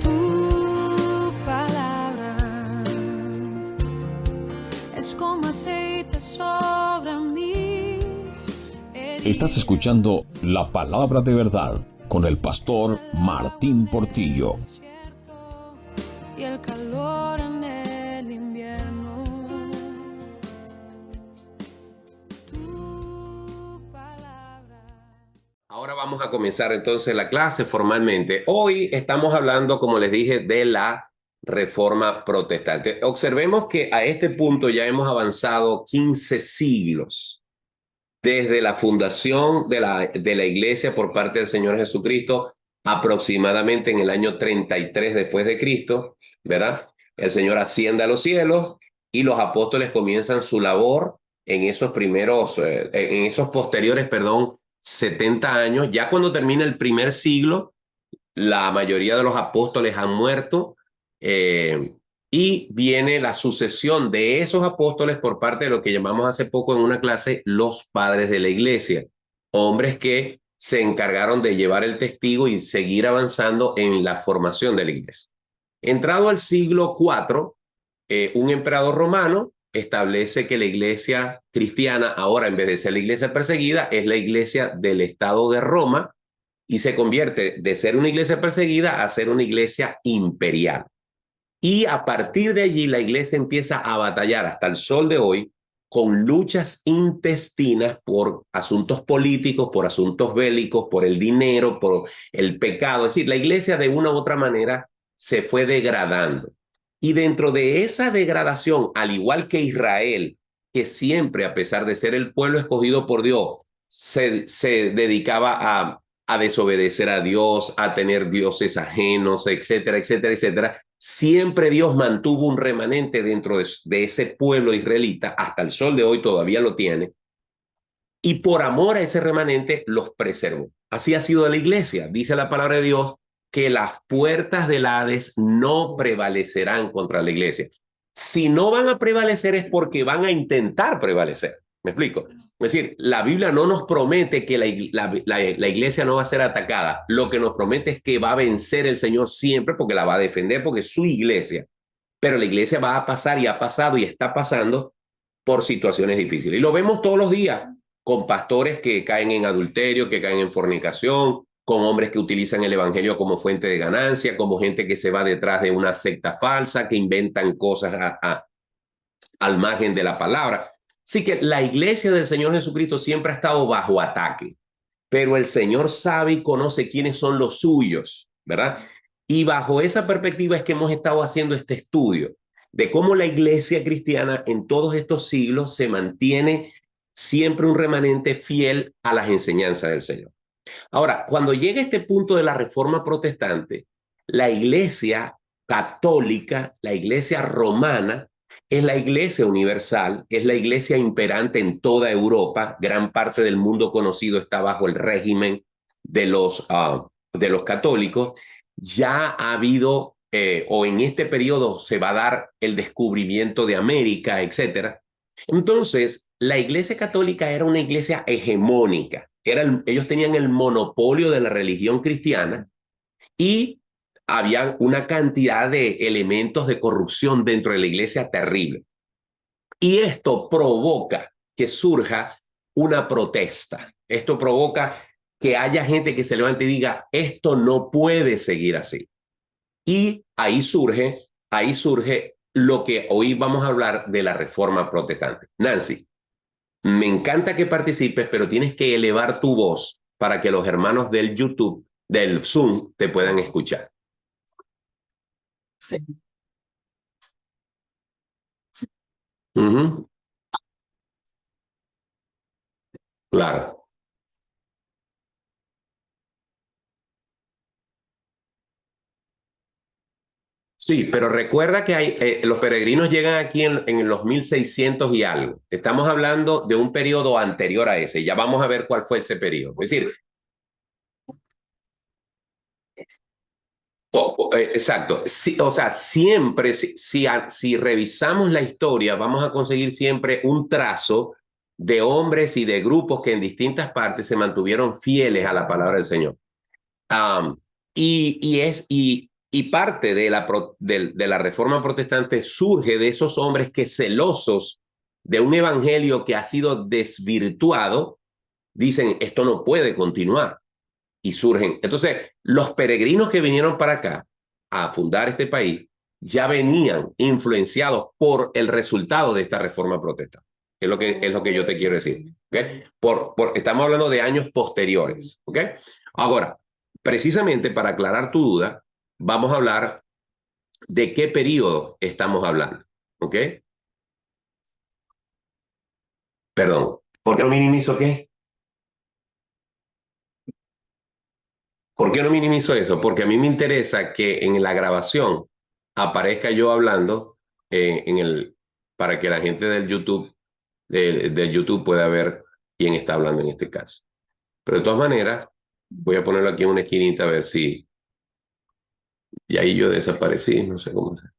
Tu palabra es como aceite sobre mis heridas. Estás escuchando La Palabra de Verdad con el pastor Martín Portillo. Y el calor en el invierno. Tu palabra. Ahora vamos a comenzar entonces la clase formalmente. Hoy estamos hablando, como les dije, de la Reforma Protestante. Observemos que a este punto ya hemos avanzado 15 siglos desde la fundación de la Iglesia por parte del Señor Jesucristo, aproximadamente en el año 33 después de Cristo, ¿verdad? El Señor asciende a los cielos y los apóstoles comienzan su labor en esos posteriores, 70 años. Ya cuando termina el primer siglo, la mayoría de los apóstoles han muerto y viene la sucesión de esos apóstoles por parte de lo que llamamos hace poco en una clase los padres de la iglesia, hombres que se encargaron de llevar el testigo y seguir avanzando en la formación de la iglesia. Entrado al siglo IV, un emperador romano establece que la iglesia cristiana, ahora en vez de ser la iglesia perseguida, es la iglesia del Estado de Roma, y se convierte de ser una iglesia perseguida a ser una iglesia imperial. Y a partir de allí la iglesia empieza a batallar hasta el sol de hoy con luchas intestinas por asuntos políticos, por asuntos bélicos, por el dinero, por el pecado. Es decir, la iglesia de una u otra manera se fue degradando. Y dentro de esa degradación, al igual que Israel, que siempre, a pesar de ser el pueblo escogido por Dios, se dedicaba a desobedecer a Dios, a tener dioses ajenos, etcétera, etcétera, etcétera. Siempre Dios mantuvo un remanente dentro de ese pueblo israelita, hasta el sol de hoy todavía lo tiene, y por amor a ese remanente los preservó. Así ha sido la iglesia. Dice la palabra de Dios que las puertas del Hades no prevalecerán contra la iglesia. Si no van a prevalecer es porque van a intentar prevalecer. ¿Me explico? Es decir, la Biblia no nos promete que la iglesia no va a ser atacada. Lo que nos promete es que va a vencer el Señor siempre, porque la va a defender, porque es su iglesia. Pero la iglesia va a pasar y ha pasado y está pasando por situaciones difíciles. Y lo vemos todos los días con pastores que caen en adulterio, que caen en fornicación, con hombres que utilizan el evangelio como fuente de ganancia, como gente que se va detrás de una secta falsa, que inventan cosas al margen de la palabra. Así que la iglesia del Señor Jesucristo siempre ha estado bajo ataque, pero el Señor sabe y conoce quiénes son los suyos, ¿verdad? Y bajo esa perspectiva es que hemos estado haciendo este estudio de cómo la iglesia cristiana en todos estos siglos se mantiene siempre un remanente fiel a las enseñanzas del Señor. Ahora, cuando llega este punto de la Reforma Protestante, la iglesia católica, la iglesia romana, es la iglesia universal, es la iglesia imperante en toda Europa. Gran parte del mundo conocido está bajo el régimen de los católicos. Ya ha habido, o en este periodo se va a dar el descubrimiento de América, etc. Entonces, la iglesia católica era una iglesia hegemónica. Ellos tenían el monopolio de la religión cristiana y había una cantidad de elementos de corrupción dentro de la iglesia terrible. Y esto provoca que surja una protesta. Esto provoca que haya gente que se levante y diga, esto no puede seguir así. Y ahí surge lo que hoy vamos a hablar de la Reforma Protestante. Nancy, me encanta que participes, pero tienes que elevar tu voz para que los hermanos del YouTube, del Zoom, te puedan escuchar. Sí. Claro. Sí, pero recuerda que los peregrinos llegan aquí en los 1600 y algo. Estamos hablando de un periodo anterior a ese. Ya vamos a ver cuál fue ese periodo. Es decir, exacto. Sí, o sea, siempre, si revisamos la historia, vamos a conseguir siempre un trazo de hombres y de grupos que en distintas partes se mantuvieron fieles a la palabra del Señor. Y Y parte de la reforma protestante surge de esos hombres que, celosos de un evangelio que ha sido desvirtuado, dicen, esto no puede continuar. Y surgen. Entonces, los peregrinos que vinieron para acá a fundar este país ya venían influenciados por el resultado de esta reforma protestante. Es lo que yo te quiero decir. ¿Okay? Estamos hablando de años posteriores. ¿Okay? Ahora, precisamente para aclarar tu duda, vamos a hablar de qué periodo estamos hablando. ¿Ok? Perdón. ¿Por qué no minimizo qué? ¿Por qué no minimizo eso? Porque a mí me interesa que en la grabación aparezca yo hablando para que la gente del YouTube, de YouTube pueda ver quién está hablando en este caso. Pero de todas maneras, voy a ponerlo aquí en una esquinita a ver si... Y ahí yo desaparecí, no sé cómo hacer.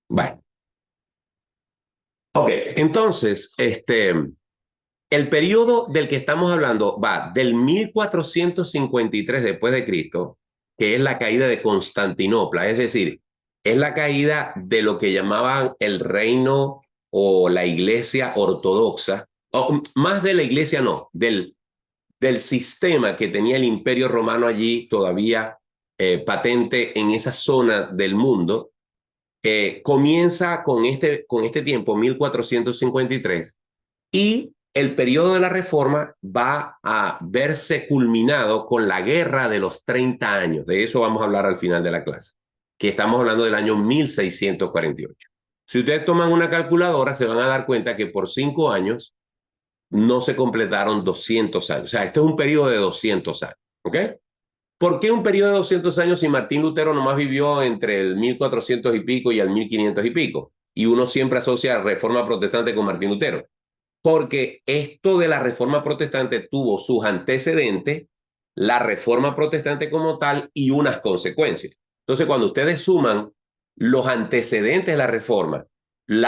Bueno. Ok, entonces, el periodo del que estamos hablando va del 1453 después de Cristo, que es la caída de Constantinopla, es decir, es la caída de lo que llamaban el reino o la iglesia ortodoxa, o más de la iglesia no, del sistema que tenía el Imperio Romano allí todavía patente en esa zona del mundo. Comienza con este tiempo, 1453, y el periodo de la Reforma va a verse culminado con la Guerra de los 30 años. De eso vamos a hablar al final de la clase, que estamos hablando del año 1648. Si ustedes toman una calculadora, se van a dar cuenta que por 5 años no se completaron 200 años. O sea, este es un periodo de 200 años. ¿Ok? ¿Por qué un periodo de 200 años si Martín Lutero nomás vivió entre el 1400 y pico y el 1500 y pico? Y uno siempre asocia Reforma Protestante con Martín Lutero. Porque esto de la Reforma Protestante tuvo sus antecedentes, la Reforma Protestante como tal y unas consecuencias. Entonces, cuando ustedes suman los antecedentes de la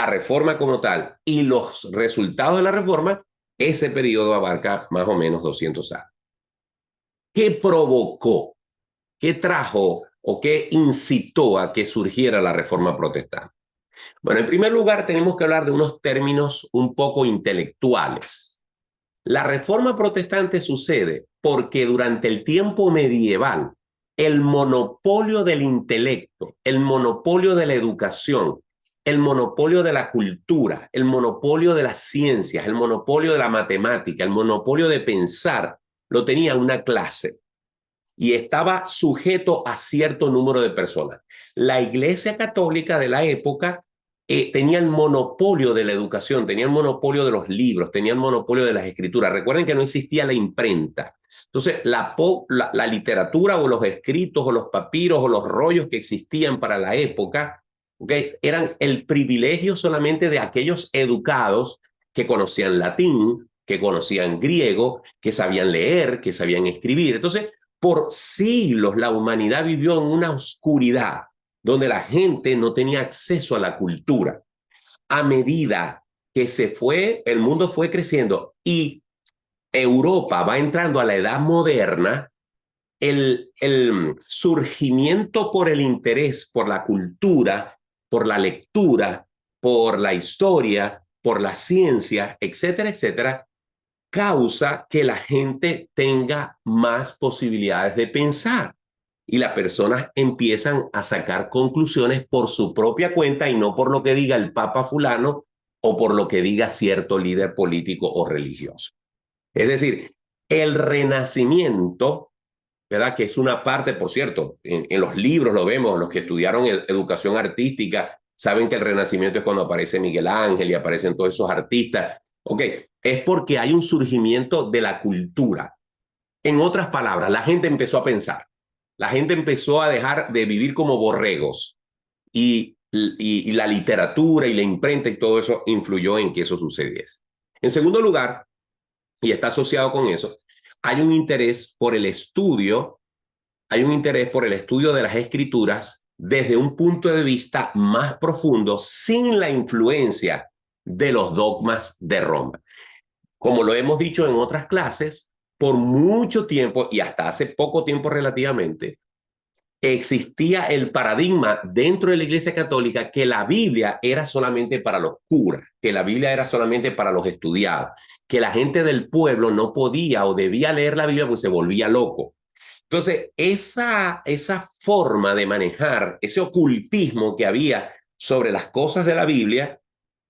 Reforma como tal y los resultados de la Reforma, ese periodo abarca más o menos 200 años. ¿Qué provocó, qué trajo o qué incitó a que surgiera la Reforma Protestante? Bueno, en primer lugar tenemos que hablar de unos términos un poco intelectuales. La Reforma Protestante sucede porque durante el tiempo medieval el monopolio del intelecto, el monopolio de la educación, el monopolio de la cultura, el monopolio de las ciencias, el monopolio de la matemática, el monopolio de pensar, lo tenía una clase y estaba sujeto a cierto número de personas. La Iglesia Católica de la época tenía el monopolio de la educación, tenía el monopolio de los libros, tenía el monopolio de las escrituras. Recuerden que no existía la imprenta. Entonces, la literatura o los escritos o los papiros o los rollos que existían para la época, ¿okay?, eran el privilegio solamente de aquellos educados que conocían latín, que conocían griego, que sabían leer, que sabían escribir. Entonces, por siglos la humanidad vivió en una oscuridad donde la gente no tenía acceso a la cultura. A medida que el mundo fue creciendo y Europa va entrando a la edad moderna, el surgimiento por el interés por la cultura, por la lectura, por la historia, por la ciencia, etcétera, etcétera, causa que la gente tenga más posibilidades de pensar. Y las personas empiezan a sacar conclusiones por su propia cuenta y no por lo que diga el Papa fulano o por lo que diga cierto líder político o religioso. Es decir, el Renacimiento, ¿verdad?, que es una parte, por cierto, en los libros lo vemos, los que estudiaron educación artística saben que el Renacimiento es cuando aparece Miguel Ángel y aparecen todos esos artistas. Ok, es porque hay un surgimiento de la cultura. En otras palabras, la gente empezó a pensar. La gente empezó a dejar de vivir como borregos y la literatura y la imprenta y todo eso influyó en que eso sucediese. En segundo lugar, y está asociado con eso, hay un interés por el estudio de las escrituras desde un punto de vista más profundo, sin la influencia de los dogmas de Roma. Como lo hemos dicho en otras clases, por mucho tiempo y hasta hace poco tiempo relativamente, existía el paradigma dentro de la Iglesia Católica que la Biblia era solamente para los curas, que la Biblia era solamente para los estudiados, que la gente del pueblo no podía o debía leer la Biblia porque se volvía loco. Entonces, esa forma de manejar, ese ocultismo que había sobre las cosas de la Biblia,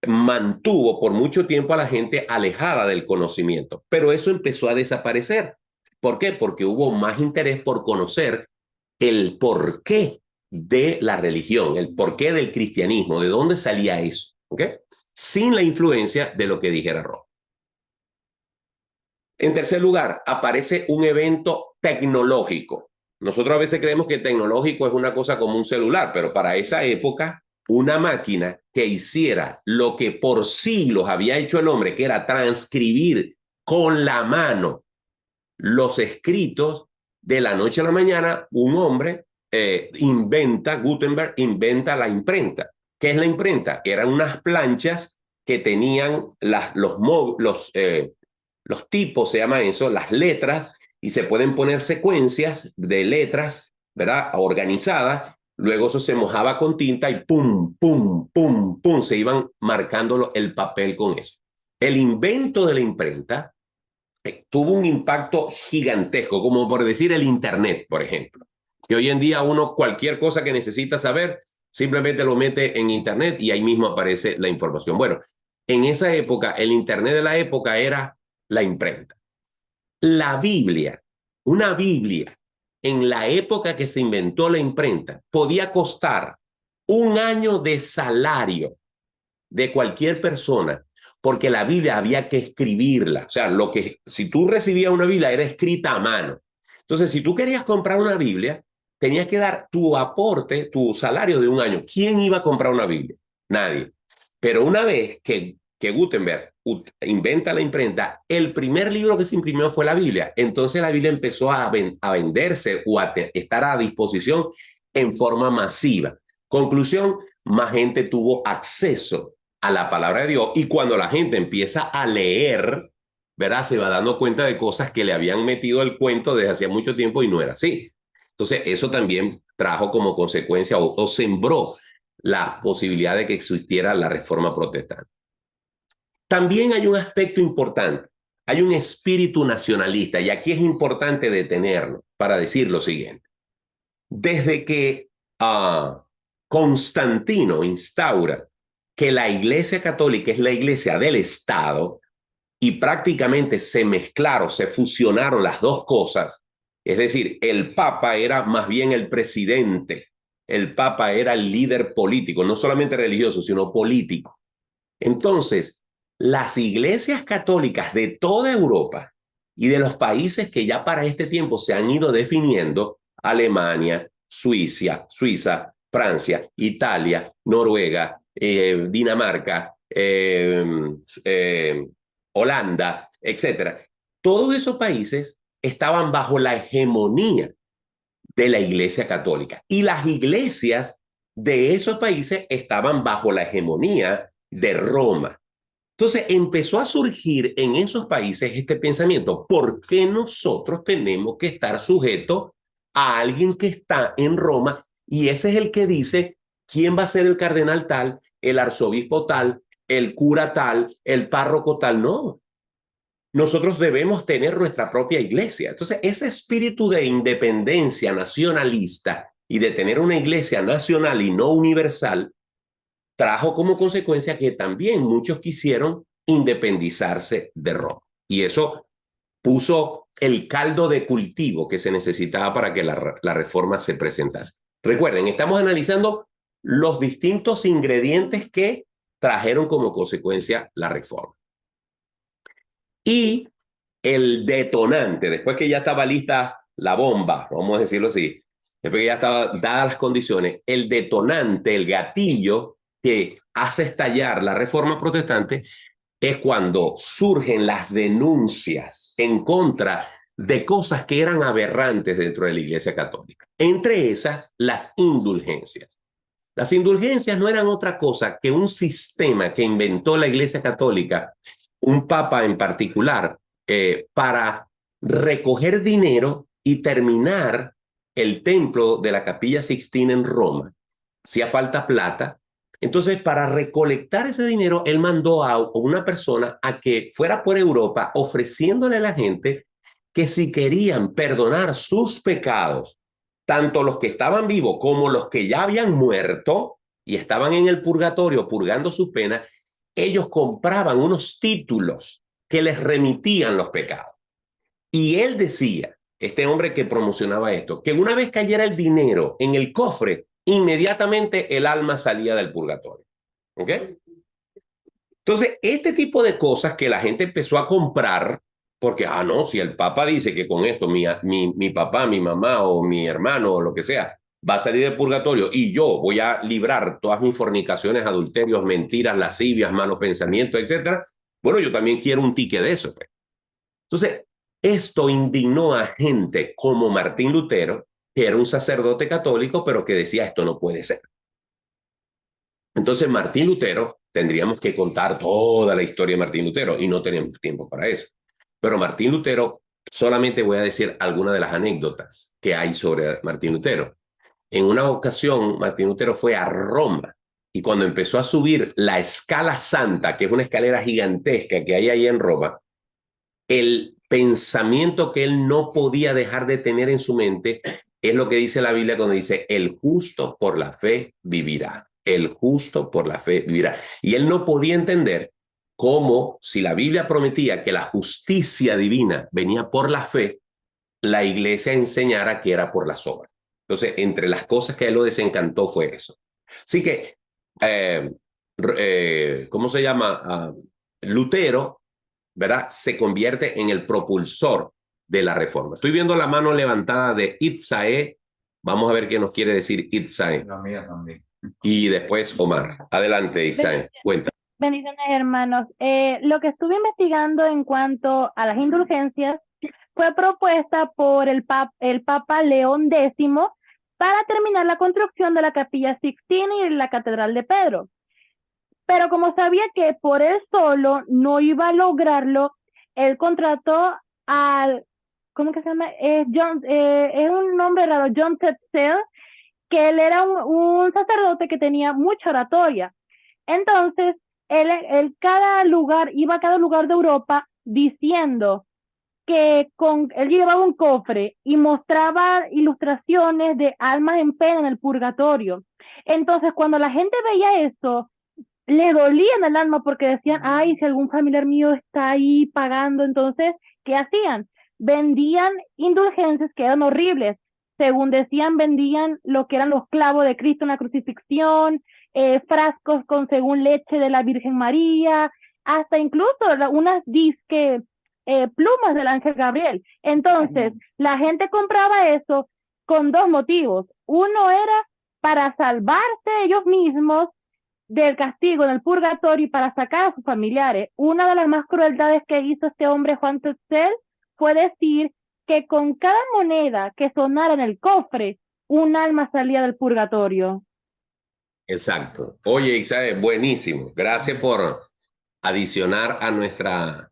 mantuvo por mucho tiempo a la gente alejada del conocimiento. Pero eso empezó a desaparecer. ¿Por qué? Porque hubo más interés por conocer el porqué de la religión, el porqué del cristianismo, de dónde salía eso, ¿ok? Sin la influencia de lo que dijera Roma. En tercer lugar, aparece un evento tecnológico. Nosotros a veces creemos que tecnológico es una cosa como un celular, pero para esa época, una máquina que hiciera lo que por siglos había hecho el hombre, que era transcribir con la mano los escritos, de la noche a la mañana, un hombre Gutenberg inventa la imprenta. ¿Qué es la imprenta? Eran unas planchas que tenían los tipos, se llama eso, las letras, y se pueden poner secuencias de letras, ¿verdad? Organizadas. Luego eso se mojaba con tinta y pum, pum, pum, pum, se iban marcando el papel con eso. El invento de la imprenta tuvo un impacto gigantesco, como por decir el Internet, por ejemplo. Que hoy en día uno cualquier cosa que necesita saber, simplemente lo mete en Internet y ahí mismo aparece la información. Bueno, en esa época, el Internet de la época era la imprenta. La Biblia, una Biblia, en la época que se inventó la imprenta, podía costar 1 año de salario de cualquier persona, porque la Biblia había que escribirla. O sea, si tú recibías una Biblia, era escrita a mano. Entonces, si tú querías comprar una Biblia, tenías que dar tu aporte, tu salario de 1 año. ¿Quién iba a comprar una Biblia? Nadie. Pero una vez que Gutenberg inventa la imprenta, el primer libro que se imprimió fue la Biblia. Entonces la Biblia empezó a venderse o a estar a disposición en forma masiva. Conclusión, más gente tuvo acceso a la palabra de Dios, y cuando la gente empieza a leer, ¿verdad? Se va dando cuenta de cosas que le habían metido el cuento desde hacía mucho tiempo y no era así. Entonces eso también trajo como consecuencia o sembró la posibilidad de que existiera la Reforma Protestante. También hay un aspecto importante, hay un espíritu nacionalista, y aquí es importante detenernos para decir lo siguiente. Desde que Constantino instaura que la Iglesia Católica es la iglesia del Estado, y prácticamente se mezclaron, se fusionaron las dos cosas, es decir, el Papa era más bien el presidente, el Papa era el líder político, no solamente religioso, sino político. Entonces, las iglesias católicas de toda Europa y de los países que ya para este tiempo se han ido definiendo, Alemania, Suiza, Francia, Italia, Noruega, Dinamarca, Holanda, etcétera. Todos esos países estaban bajo la hegemonía de la Iglesia Católica, y las iglesias de esos países estaban bajo la hegemonía de Roma. Entonces empezó a surgir en esos países este pensamiento: ¿por qué nosotros tenemos que estar sujetos a alguien que está en Roma? Y ese es el que dice quién va a ser el cardenal tal, el arzobispo tal, el cura tal, el párroco tal. No, nosotros debemos tener nuestra propia iglesia. Entonces ese espíritu de independencia nacionalista y de tener una iglesia nacional y no universal trajo como consecuencia que también muchos quisieron independizarse de Roma. Y eso puso el caldo de cultivo que se necesitaba para que la reforma se presentase. Recuerden, estamos analizando los distintos ingredientes que trajeron como consecuencia la reforma. Y el detonante, después que ya estaba lista la bomba, vamos a decirlo así, después que ya estaban dadas las condiciones, el detonante, el gatillo que hace estallar la Reforma Protestante es cuando surgen las denuncias en contra de cosas que eran aberrantes dentro de la Iglesia Católica. Entre esas, las indulgencias. Las indulgencias no eran otra cosa que un sistema que inventó la Iglesia Católica, un papa en particular, para recoger dinero y terminar el templo de la Capilla Sixtina en Roma, hacía falta plata. Entonces, para recolectar ese dinero, él mandó a una persona a que fuera por Europa ofreciéndole a la gente que si querían perdonar sus pecados, tanto los que estaban vivos como los que ya habían muerto y estaban en el purgatorio purgando su pena, ellos compraban unos títulos que les remitían los pecados. Y él decía, este hombre que promocionaba esto, que una vez cayera el dinero en el cofre, inmediatamente el alma salía del purgatorio. ¿Ok? Entonces, este tipo de cosas que la gente empezó a comprar, porque, no, si el Papa dice que con esto mi papá, mi mamá o mi hermano o lo que sea va a salir del purgatorio y yo voy a librar todas mis fornicaciones, adulterios, mentiras, lascivias, malos pensamientos, etcétera, bueno, yo también quiero un ticket de eso. Pues. Entonces, esto indignó a gente como Martín Lutero, que era un sacerdote católico, pero que decía esto no puede ser. Entonces, Martín Lutero, tendríamos que contar toda la historia de Martín Lutero y no tenemos tiempo para eso. Pero Martín Lutero, solamente voy a decir algunas de las anécdotas que hay sobre Martín Lutero. En una ocasión, Martín Lutero fue a Roma y cuando empezó a subir la Escala Santa, que es una escalera gigantesca que hay ahí en Roma, el pensamiento que él no podía dejar de tener en su mente es lo que dice la Biblia cuando dice, el justo por la fe vivirá. El justo por la fe vivirá. Y él no podía entender cómo, si la Biblia prometía que la justicia divina venía por la fe, la iglesia enseñara que era por las obras. Entonces, entre las cosas que a él lo desencantó fue eso. Así que, ¿cómo se llama? Lutero, ¿verdad? Se convierte en el propulsor de la reforma. Estoy viendo la mano levantada de Itzae. Vamos a ver qué nos quiere decir Itzae. La mía también. Y después Omar. Adelante, Itzae. Cuenta. Bendiciones, hermanos. Lo que estuve investigando en cuanto a las indulgencias fue propuesta por el Papa León X para terminar la construcción de la Capilla Sixtina y la Catedral de Pedro. Pero como sabía que por él solo no iba a lograrlo, él contrató al, ¿cómo que se llama? Es un nombre raro, John Tetzel, que él era un sacerdote que tenía mucha oratoria. Entonces, él iba a cada lugar de Europa diciendo que él llevaba un cofre y mostraba ilustraciones de almas en pena en el purgatorio. Entonces, cuando la gente veía eso, le dolía en el alma porque decían, ay, si algún familiar mío está ahí pagando, entonces, ¿qué hacían? Vendían indulgencias que eran horribles. Según decían, vendían lo que eran los clavos de Cristo en la crucifixión, frascos con según leche de la Virgen María, hasta incluso unas plumas del ángel Gabriel. Entonces, la gente compraba eso con dos motivos. Uno era para salvarse ellos mismos del castigo en el purgatorio y para sacar a sus familiares. Una de las más crueldades que hizo este hombre, Juan Tetzel, fue decir que con cada moneda que sonara en el cofre, un alma salía del purgatorio. Exacto. Oye, Isaías, buenísimo. Gracias por adicionar a nuestra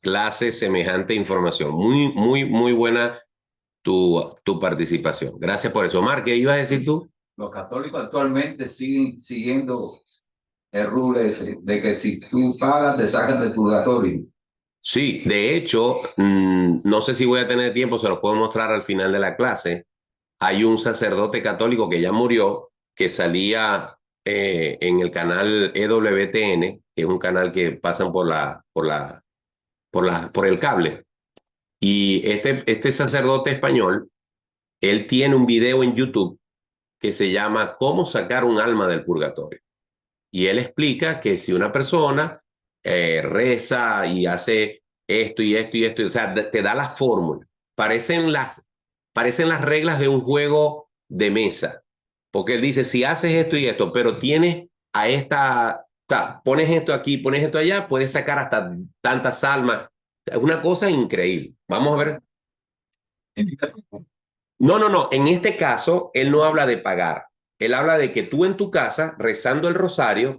clase semejante información. Muy, muy, muy buena tu participación. Gracias por eso. Omar, ¿qué ibas a decir tú? Los católicos actualmente siguen siguiendo el rule ese de que si tú pagas te sacan del purgatorio. Sí, de hecho, no sé si voy a tener tiempo, se los puedo mostrar al final de la clase. Hay un sacerdote católico que ya murió, que salía en el canal EWTN, que es un canal que pasan por el cable. Y este sacerdote español, él tiene un video en YouTube que se llama ¿Cómo sacar un alma del purgatorio? Y él explica que si una persona reza y hace esto y esto y esto, o sea, te da la fórmula. Parecen las reglas de un juego de mesa, porque él dice, si haces esto y esto, pero tienes a esta, o sea, pones esto aquí, pones esto allá, puedes sacar hasta tantas almas. Es una cosa increíble. Vamos a ver. No. En este caso, él no habla de pagar. Él habla de que tú en tu casa, rezando el rosario,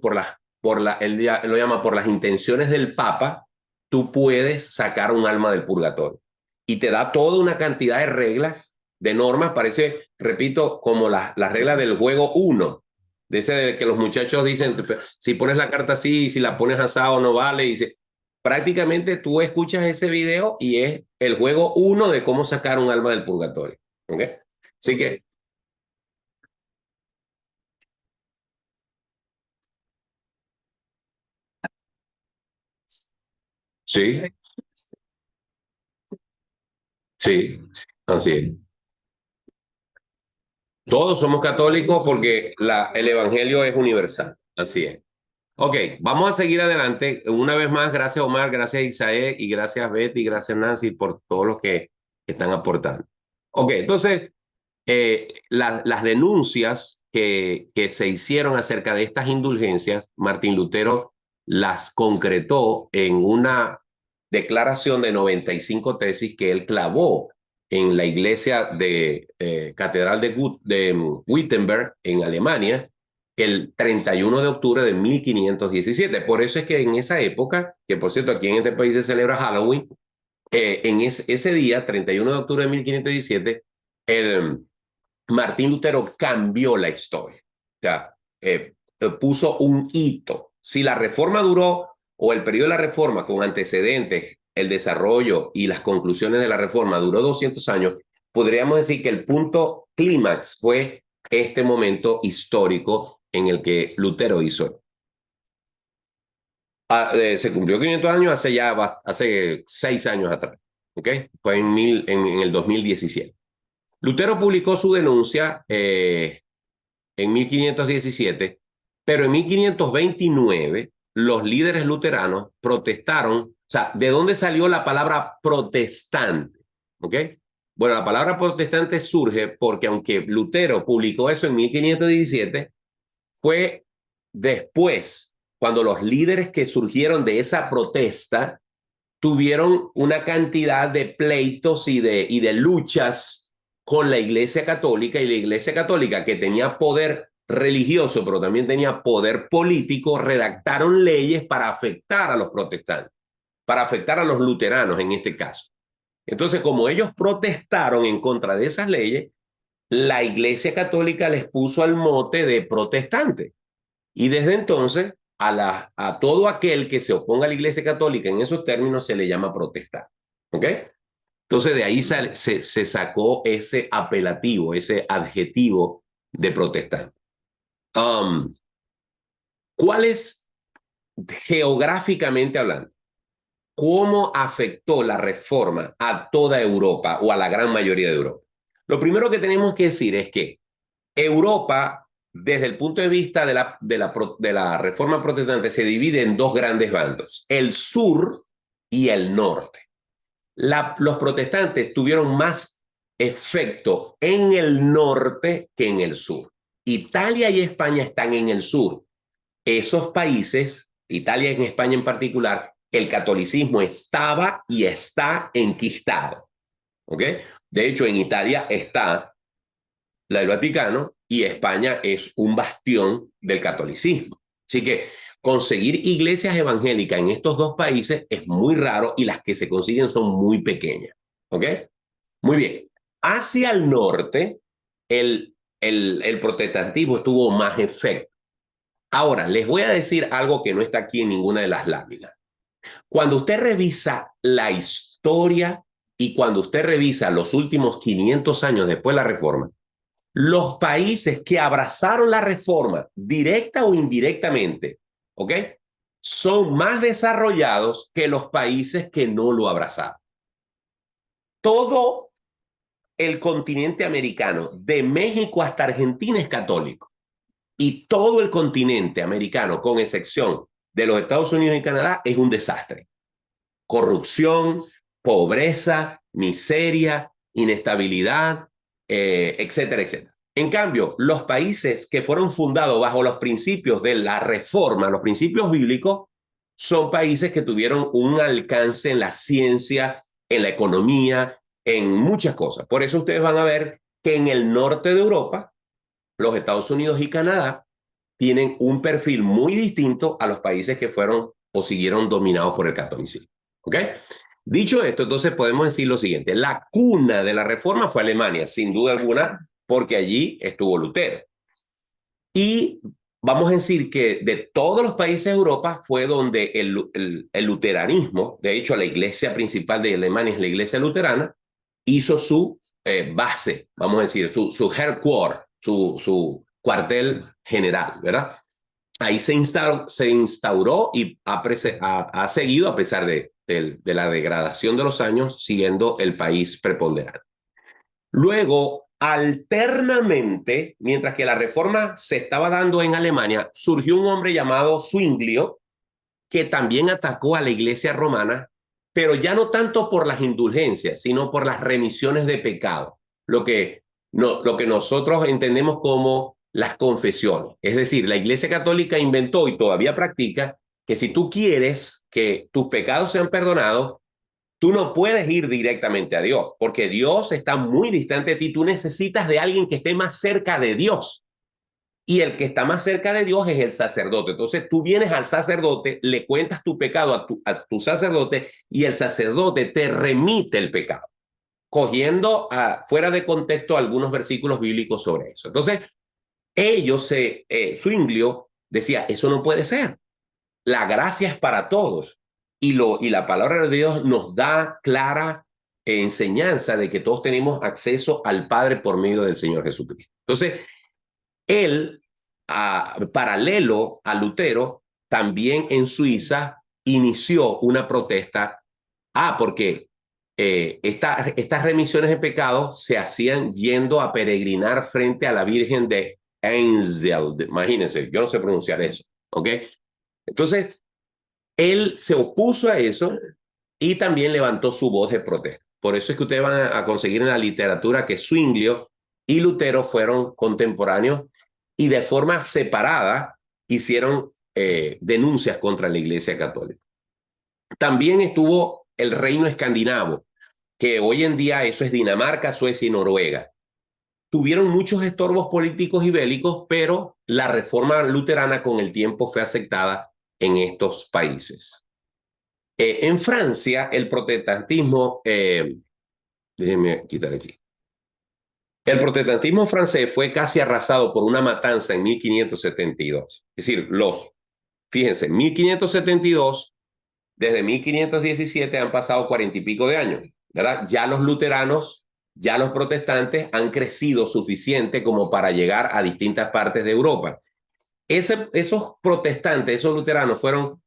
él lo llama por las intenciones del Papa, tú puedes sacar un alma del purgatorio. Y te da toda una cantidad de reglas de normas, parece, repito, como la regla del juego 1, de ese de que los muchachos dicen, si pones la carta así, si la pones asado no vale, y prácticamente tú escuchas ese video y es el juego 1 de cómo sacar un alma del purgatorio. ¿Ok? Así que... Sí, sí, así es. Todos somos católicos porque el evangelio es universal. Así es. Ok, vamos a seguir adelante. Una vez más, gracias Omar, gracias Isaías y gracias Betty, gracias Nancy por todos los que están aportando. Ok, entonces, las denuncias que se hicieron acerca de estas indulgencias, Martín Lutero las concretó en una declaración de 95 tesis que él clavó en la iglesia de Catedral de Wittenberg, en Alemania, el 31 de octubre de 1517. Por eso es que en esa época, que por cierto aquí en este país se celebra Halloween, en ese día, 31 de octubre de 1517, Martín Lutero cambió la historia. O sea, puso un hito. Si la reforma duró, o el periodo de la reforma con antecedentes, el desarrollo y las conclusiones de la reforma duró 200 años, podríamos decir que el punto clímax fue este momento histórico en el que Lutero hizo. Se cumplió 500 años hace 6 años atrás. ¿Ok? Fue en el 2017. Lutero publicó su denuncia en 1517, pero en 1529 los líderes luteranos protestaron. O sea, ¿de dónde salió la palabra protestante? ¿Ok? Bueno, la palabra protestante surge porque aunque Lutero publicó eso en 1517, fue después, cuando los líderes que surgieron de esa protesta tuvieron una cantidad de pleitos y de luchas con la Iglesia Católica, y la Iglesia Católica, que tenía poder religioso, pero también tenía poder político, redactaron leyes para afectar a los protestantes, para afectar a los luteranos en este caso. Entonces, como ellos protestaron en contra de esas leyes, la Iglesia Católica les puso el mote de protestante. Y desde entonces, a todo aquel que se oponga a la Iglesia Católica en esos términos se le llama protestante. ¿Ok? Entonces, de ahí se sacó ese apelativo, ese adjetivo de protestante. ¿Cuál es, geográficamente hablando, cómo afectó la reforma a toda Europa o a la gran mayoría de Europa? Lo primero que tenemos que decir es que Europa, desde el punto de vista de la reforma protestante, se divide en dos grandes bandos, el sur y el norte. Los protestantes tuvieron más efecto en el norte que en el sur. Italia y España están en el sur. Esos países, Italia y España en particular, el catolicismo estaba y está enquistado. ¿Ok? De hecho, en Italia está el Vaticano y España es un bastión del catolicismo. Así que conseguir iglesias evangélicas en estos dos países es muy raro y las que se consiguen son muy pequeñas. ¿Ok? Muy bien. Hacia el norte, el protestantismo tuvo más efecto. Ahora, les voy a decir algo que no está aquí en ninguna de las láminas. Cuando usted revisa la historia y cuando usted revisa los últimos 500 años después de la reforma, los países que abrazaron la reforma, directa o indirectamente, ¿ok?, son más desarrollados que los países que no lo abrazaron. Todo el continente americano, de México hasta Argentina, es católico. Y todo el continente americano, con excepción de los Estados Unidos y Canadá, es un desastre. Corrupción, pobreza, miseria, inestabilidad, etcétera, etcétera. En cambio, los países que fueron fundados bajo los principios de la reforma, los principios bíblicos, son países que tuvieron un alcance en la ciencia, en la economía, en muchas cosas. Por eso ustedes van a ver que en el norte de Europa, los Estados Unidos y Canadá tienen un perfil muy distinto a los países que fueron o siguieron dominados por el catolicismo. ¿Ok? Dicho esto, entonces podemos decir lo siguiente. La cuna de la reforma fue Alemania, sin duda alguna, porque allí estuvo Lutero. Y vamos a decir que de todos los países de Europa fue donde el luteranismo, de hecho la iglesia principal de Alemania es la iglesia luterana, hizo su base, vamos a decir, su headquarter, su cuartel general, ¿verdad? Ahí se instauró y ha seguido, a pesar de la degradación de los años, siguiendo el país preponderante. Luego, alternamente, mientras que la reforma se estaba dando en Alemania, surgió un hombre llamado Zwinglio, que también atacó a la iglesia romana, pero ya no tanto por las indulgencias, sino por las remisiones de pecado, lo que nosotros entendemos como las confesiones. Es decir, la Iglesia Católica inventó y todavía practica que si tú quieres que tus pecados sean perdonados, tú no puedes ir directamente a Dios, porque Dios está muy distante de ti. Tú necesitas de alguien que esté más cerca de Dios. Y el que está más cerca de Dios es el sacerdote. Entonces tú vienes al sacerdote, le cuentas tu pecado a tu sacerdote y el sacerdote te remite el pecado, cogiendo fuera de contexto algunos versículos bíblicos sobre eso. Entonces, Zwinglio decía, eso no puede ser. La gracia es para todos. Y la palabra de Dios nos da clara enseñanza de que todos tenemos acceso al Padre por medio del Señor Jesucristo. Entonces, él, paralelo a Lutero, también en Suiza inició una protesta. Porque estas remisiones de pecados se hacían yendo a peregrinar frente a la Virgen de Einsel. Imagínense, yo no sé pronunciar eso, ¿ok? Entonces, él se opuso a eso y también levantó su voz de protesta. Por eso es que ustedes van a conseguir en la literatura que Zwinglio y Lutero fueron contemporáneos y de forma separada hicieron denuncias contra la Iglesia Católica. También estuvo el reino escandinavo, que hoy en día eso es Dinamarca, Suecia y Noruega. Tuvieron muchos estorbos políticos y bélicos, pero la reforma luterana con el tiempo fue aceptada en estos países. En Francia, el protestantismo, déjenme quitar aquí. El protestantismo francés fue casi arrasado por una matanza en 1572. Es decir, fíjense, 1572, desde 1517 han pasado 40 y pico de años, ¿verdad? Ya los luteranos, ya los protestantes han crecido suficiente como para llegar a distintas partes de Europa. Esos protestantes, esos luteranos fueron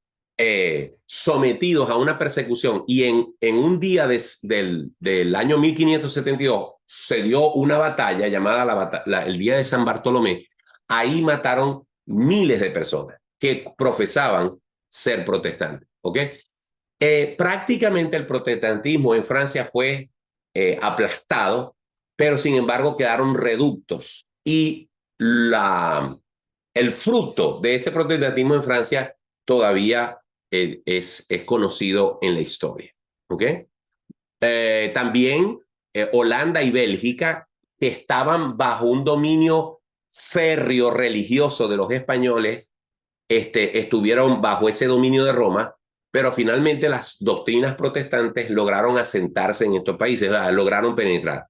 sometidos a una persecución y en un día del año 1572 se dio una batalla llamada el Día de San Bartolomé. Ahí mataron miles de personas que profesaban ser protestantes, ¿ok? Prácticamente el protestantismo en Francia fue aplastado, pero sin embargo quedaron reductos y el fruto de ese protestantismo en Francia todavía es conocido en la historia, ¿ok? También Holanda y Bélgica, que estaban bajo un dominio férreo religioso de los españoles, estuvieron bajo ese dominio de Roma, pero finalmente las doctrinas protestantes lograron asentarse en estos países, lograron penetrar.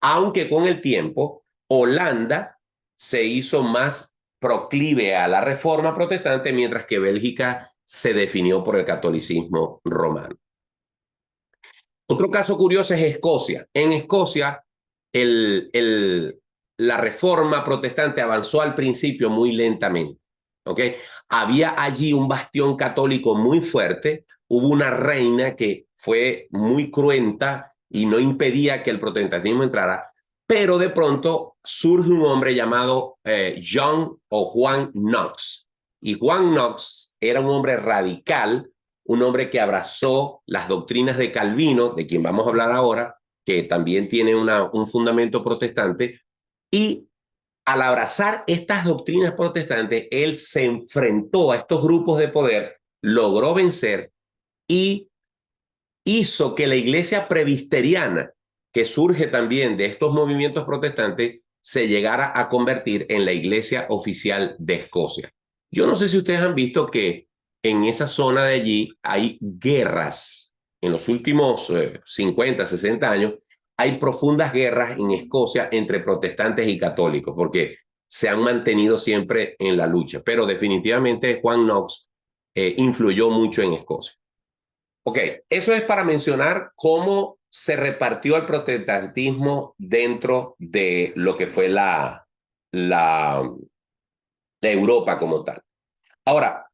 Aunque con el tiempo, Holanda se hizo más proclive a la reforma protestante, mientras que Bélgica se definió por el catolicismo romano. Otro caso curioso es Escocia. En Escocia, la reforma protestante avanzó al principio muy lentamente. ¿Okay? Había allí un bastión católico muy fuerte, hubo una reina que fue muy cruenta y no impedía que el protestantismo entrara, pero de pronto surge un hombre llamado Juan Knox. Y Juan Knox era un hombre radical, un hombre que abrazó las doctrinas de Calvino, de quien vamos a hablar ahora, que también tiene un fundamento protestante, y al abrazar estas doctrinas protestantes, él se enfrentó a estos grupos de poder, logró vencer y hizo que la iglesia presbiteriana, que surge también de estos movimientos protestantes, se llegara a convertir en la iglesia oficial de Escocia. Yo no sé si ustedes han visto que en esa zona de allí hay guerras en los últimos 50, 60 años, hay profundas guerras en Escocia entre protestantes y católicos, porque se han mantenido siempre en la lucha. Pero definitivamente Juan Knox influyó mucho en Escocia. Ok, eso es para mencionar cómo se repartió el protestantismo dentro de lo que fue la Europa como tal. Ahora,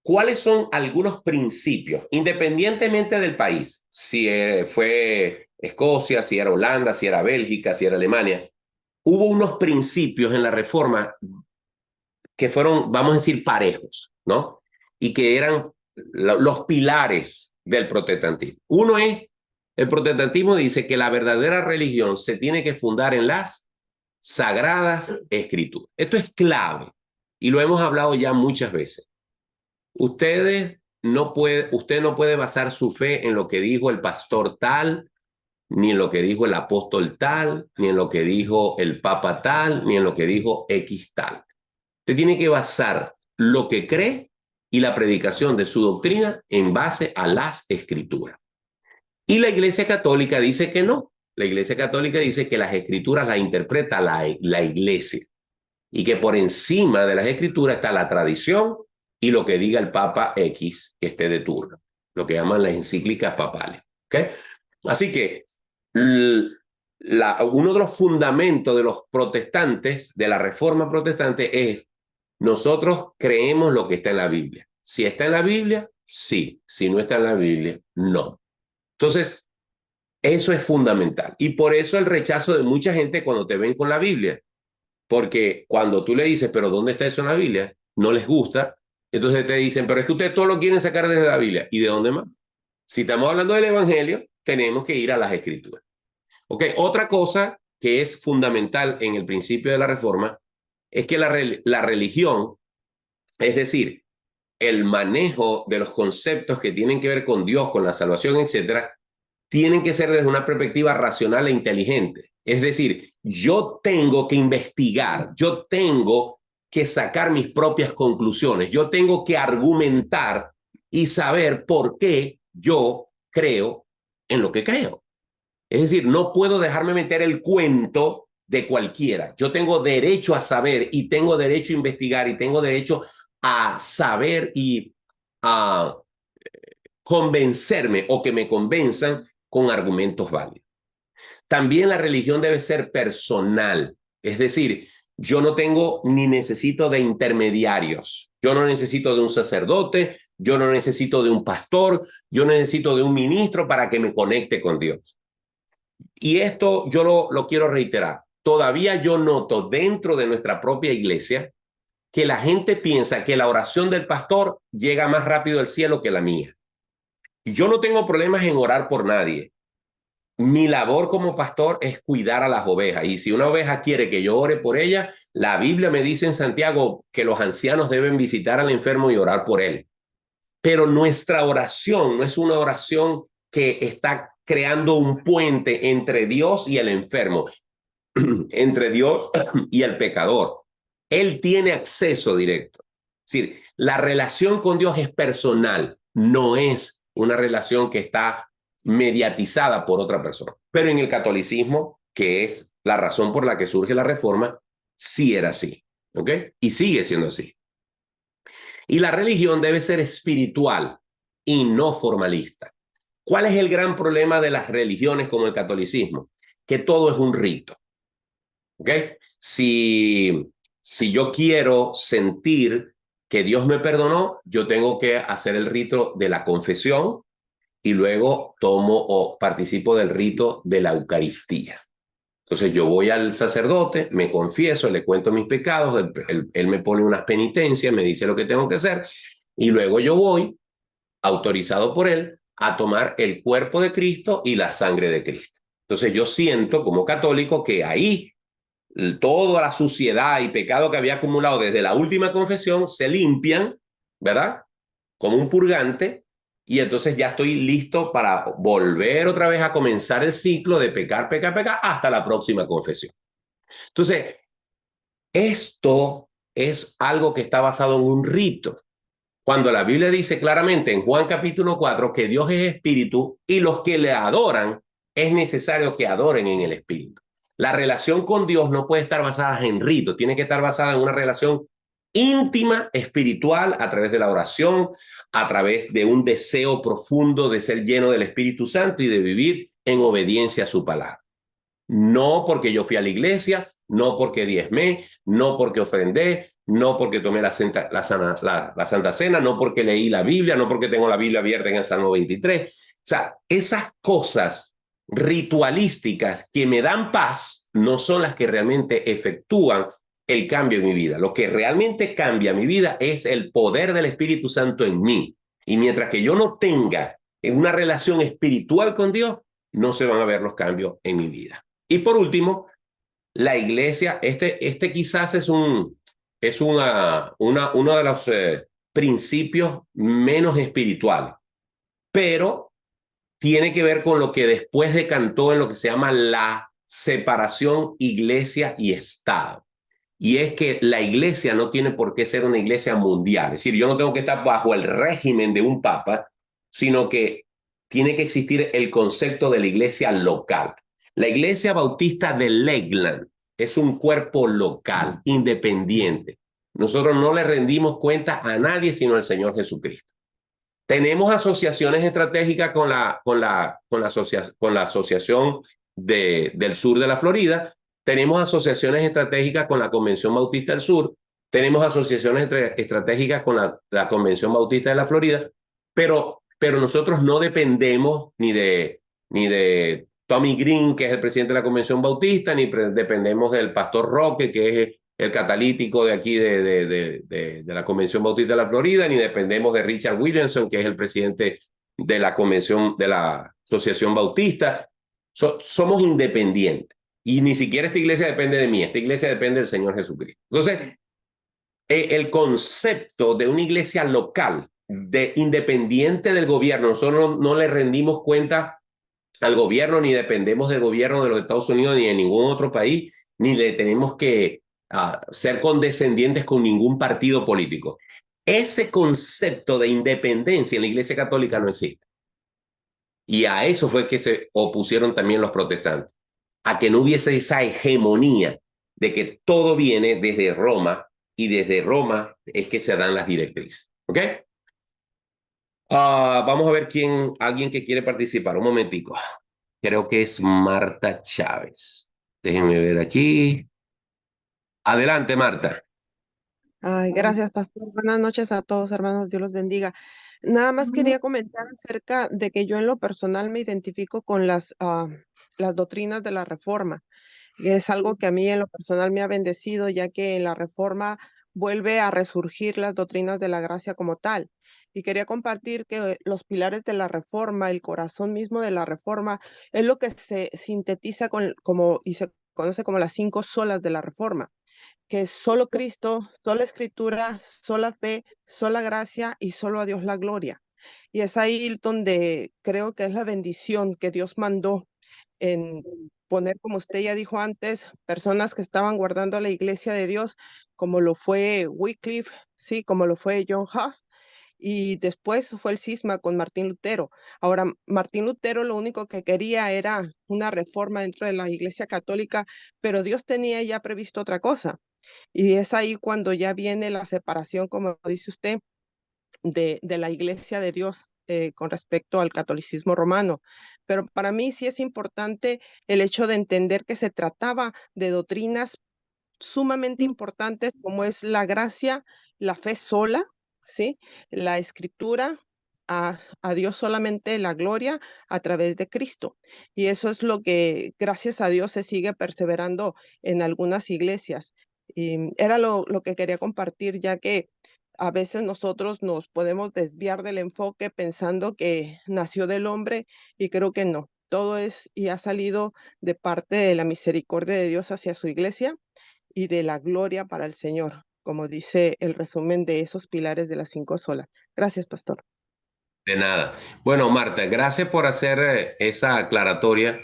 ¿cuáles son algunos principios, independientemente del país? Si fue Escocia, si era Holanda, si era Bélgica, si era Alemania. Hubo unos principios en la Reforma que fueron, vamos a decir, parejos, ¿no? Y que eran los pilares del protestantismo. Uno es, el protestantismo dice que la verdadera religión se tiene que fundar en las sagradas escrituras. Esto es clave y lo hemos hablado ya muchas veces. Usted no puede basar su fe en lo que dijo el pastor tal, ni en lo que dijo el apóstol tal, ni en lo que dijo el papa tal, ni en lo que dijo X tal. Usted tiene que basar lo que cree y la predicación de su doctrina en base a las escrituras. Y la Iglesia Católica dice que no. La Iglesia Católica dice que las escrituras las interpreta la Iglesia y que por encima de las escrituras está la tradición y lo que diga el Papa X que esté de turno, lo que llaman las encíclicas papales. ¿Okay? Así que uno de los fundamentos de los protestantes, de la Reforma protestante, es nosotros creemos lo que está en la Biblia. Si está en la Biblia, sí. Si no está en la Biblia, no. Entonces, eso es fundamental. Y por eso el rechazo de mucha gente cuando te ven con la Biblia. Porque cuando tú le dices, pero ¿dónde está eso en la Biblia? No les gusta. Entonces te dicen, pero es que ustedes todo lo quieren sacar desde la Biblia. ¿Y de dónde más? Si estamos hablando del Evangelio, tenemos que ir a las Escrituras. Ok, otra cosa que es fundamental en el principio de la Reforma es que la religión, es decir, el manejo de los conceptos que tienen que ver con Dios, con la salvación, etcétera, tienen que ser desde una perspectiva racional e inteligente. Es decir, yo tengo que investigar, yo tengo que sacar mis propias conclusiones, yo tengo que argumentar y saber por qué yo creo en lo que creo. Es decir, no puedo dejarme meter el cuento de cualquiera. Yo tengo derecho a saber y tengo derecho a investigar y tengo derecho a saber y a convencerme o que me convenzan con argumentos válidos. También la religión debe ser personal. Es decir, yo no tengo ni necesito de intermediarios. Yo no necesito de un sacerdote, yo no necesito de un pastor, yo no necesito de un ministro para que me conecte con Dios. Y esto yo lo quiero reiterar. Todavía yo noto dentro de nuestra propia iglesia que la gente piensa que la oración del pastor llega más rápido al cielo que la mía. Y yo no tengo problemas en orar por nadie. Mi labor como pastor es cuidar a las ovejas. Y si una oveja quiere que yo ore por ella, la Biblia me dice en Santiago que los ancianos deben visitar al enfermo y orar por él. Pero nuestra oración no es una oración que está creando un puente entre Dios y el enfermo, entre Dios y el pecador. Él tiene acceso directo. Es decir, la relación con Dios es personal, no es una relación que está mediatizada por otra persona. Pero en el catolicismo, que es la razón por la que surge la Reforma, sí era así, ¿ok? Y sigue siendo así. Y la religión debe ser espiritual y no formalista. ¿Cuál es el gran problema de las religiones como el catolicismo? Que todo es un rito, ¿ok? Si yo quiero sentir que Dios me perdonó, yo tengo que hacer el rito de la confesión y luego tomo o participo del rito de la Eucaristía. Entonces yo voy al sacerdote, me confieso, le cuento mis pecados, él me pone unas penitencias, me dice lo que tengo que hacer y luego yo voy, autorizado por él, a tomar el cuerpo de Cristo y la sangre de Cristo. Entonces yo siento como católico que ahí toda la suciedad y pecado que había acumulado desde la última confesión se limpian, ¿verdad? Como un purgante, y entonces ya estoy listo para volver otra vez a comenzar el ciclo de pecar, pecar, pecar, hasta la próxima confesión. Entonces, esto es algo que está basado en un rito. Cuando la Biblia dice claramente en Juan capítulo 4 que Dios es espíritu y los que le adoran es necesario que adoren en el espíritu. La relación con Dios no puede estar basada en ritos, tiene que estar basada en una relación íntima, espiritual, a través de la oración, a través de un deseo profundo de ser lleno del Espíritu Santo y de vivir en obediencia a su palabra. No porque yo fui a la iglesia, no porque diezmé, no porque ofrendé, no porque tomé la Santa Cena, no porque leí la Biblia, no porque tengo la Biblia abierta en el Salmo 23. O sea, esas cosas ritualísticas que me dan paz no son las que realmente efectúan el cambio en mi vida. Lo que realmente cambia mi vida es el poder del Espíritu Santo en mí. Y mientras que yo no tenga una relación espiritual con Dios, no se van a ver los cambios en mi vida. Y por último, la iglesia, este quizás es uno de los principios menos espirituales, pero tiene que ver con lo que después decantó en lo que se llama la separación iglesia y Estado. Y es que la iglesia no tiene por qué ser una iglesia mundial. Es decir, yo no tengo que estar bajo el régimen de un papa, sino que tiene que existir el concepto de la iglesia local. La iglesia bautista de Lakeland es un cuerpo local, independiente. Nosotros no le rendimos cuenta a nadie sino al Señor Jesucristo. Tenemos asociaciones estratégicas con la asociación del sur de la Florida. Tenemos asociaciones estratégicas con la Convención Bautista del Sur, tenemos asociaciones estratégicas con la Convención Bautista de la Florida, pero nosotros no dependemos ni de Tommy Green, que es el presidente de la Convención Bautista, ni dependemos del pastor Roque, que es el catalítico de aquí de la Convención Bautista de la Florida, ni dependemos de Richard Williamson, que es el presidente de la Convención de la Asociación Bautista. Somos independientes. Y ni siquiera esta iglesia depende de mí, esta iglesia depende del Señor Jesucristo. Entonces, el concepto de una iglesia local, independiente del gobierno, nosotros no le rendimos cuenta al gobierno, ni dependemos del gobierno de los Estados Unidos, ni de ningún otro país, ni le tenemos que ser condescendientes con ningún partido político. Ese concepto de independencia en la Iglesia Católica no existe. Y a eso fue que se opusieron también los protestantes, a que no hubiese esa hegemonía de que todo viene desde Roma y desde Roma es que se dan las directrices. ¿Ok? Vamos a ver alguien que quiere participar. Un momentico. Creo que es Marta Chávez. Déjenme ver aquí. Adelante, Marta. Ay, gracias, pastor. Buenas noches a todos, hermanos. Dios los bendiga. Nada más quería comentar acerca de que yo en lo personal me identifico con las doctrinas de la Reforma, que es algo que a mí en lo personal me ha bendecido, ya que en la Reforma vuelve a resurgir las doctrinas de la gracia como tal. Y quería compartir que los pilares de la Reforma, el corazón mismo de la Reforma, es lo que se sintetiza y se conoce como las 5 solas de la Reforma, que es solo Cristo, sola Escritura, sola fe, sola gracia y solo a Dios la gloria. Y es ahí donde creo que es la bendición que Dios mandó en poner, como usted ya dijo antes, personas que estaban guardando la iglesia de Dios, como lo fue Wycliffe, sí, como lo fue John Huss, y después fue el cisma con Martín Lutero. Ahora, Martín Lutero lo único que quería era una reforma dentro de la iglesia católica, pero Dios tenía ya previsto otra cosa. Y es ahí cuando ya viene la separación, como dice usted, de la iglesia de Dios con respecto al catolicismo romano. Pero para mí sí es importante el hecho de entender que se trataba de doctrinas sumamente importantes como es la gracia, la fe sola, ¿sí? La escritura, a Dios solamente la gloria a través de Cristo. Y eso es lo que, gracias a Dios, se sigue perseverando en algunas iglesias. Y era lo que quería compartir, ya que a veces nosotros nos podemos desviar del enfoque pensando que nació del hombre y creo que no. Todo es y ha salido de parte de la misericordia de Dios hacia su iglesia y de la gloria para el Señor, como dice el resumen de esos pilares de las 5 solas. Gracias, pastor. De nada. Bueno, Marta, gracias por hacer esa aclaratoria.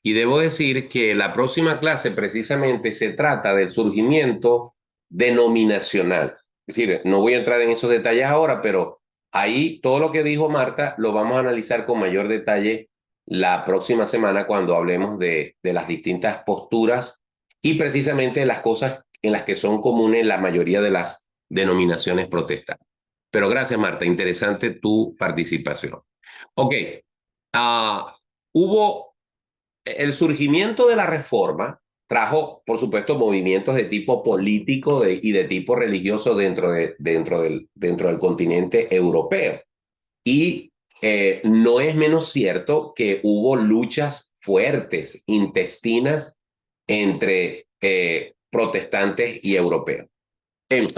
Y debo decir que la próxima clase precisamente se trata del surgimiento denominacional. Es decir, no voy a entrar en esos detalles ahora, pero ahí todo lo que dijo Marta lo vamos a analizar con mayor detalle la próxima semana cuando hablemos de las distintas posturas y precisamente las cosas en las que son comunes la mayoría de las denominaciones protestantes. Pero gracias, Marta. Interesante tu participación. Ok. Hubo el surgimiento de la Reforma trajo, por supuesto, movimientos de tipo político y de tipo religioso dentro del continente europeo. Y no es menos cierto que hubo luchas fuertes, intestinas, entre protestantes y europeos,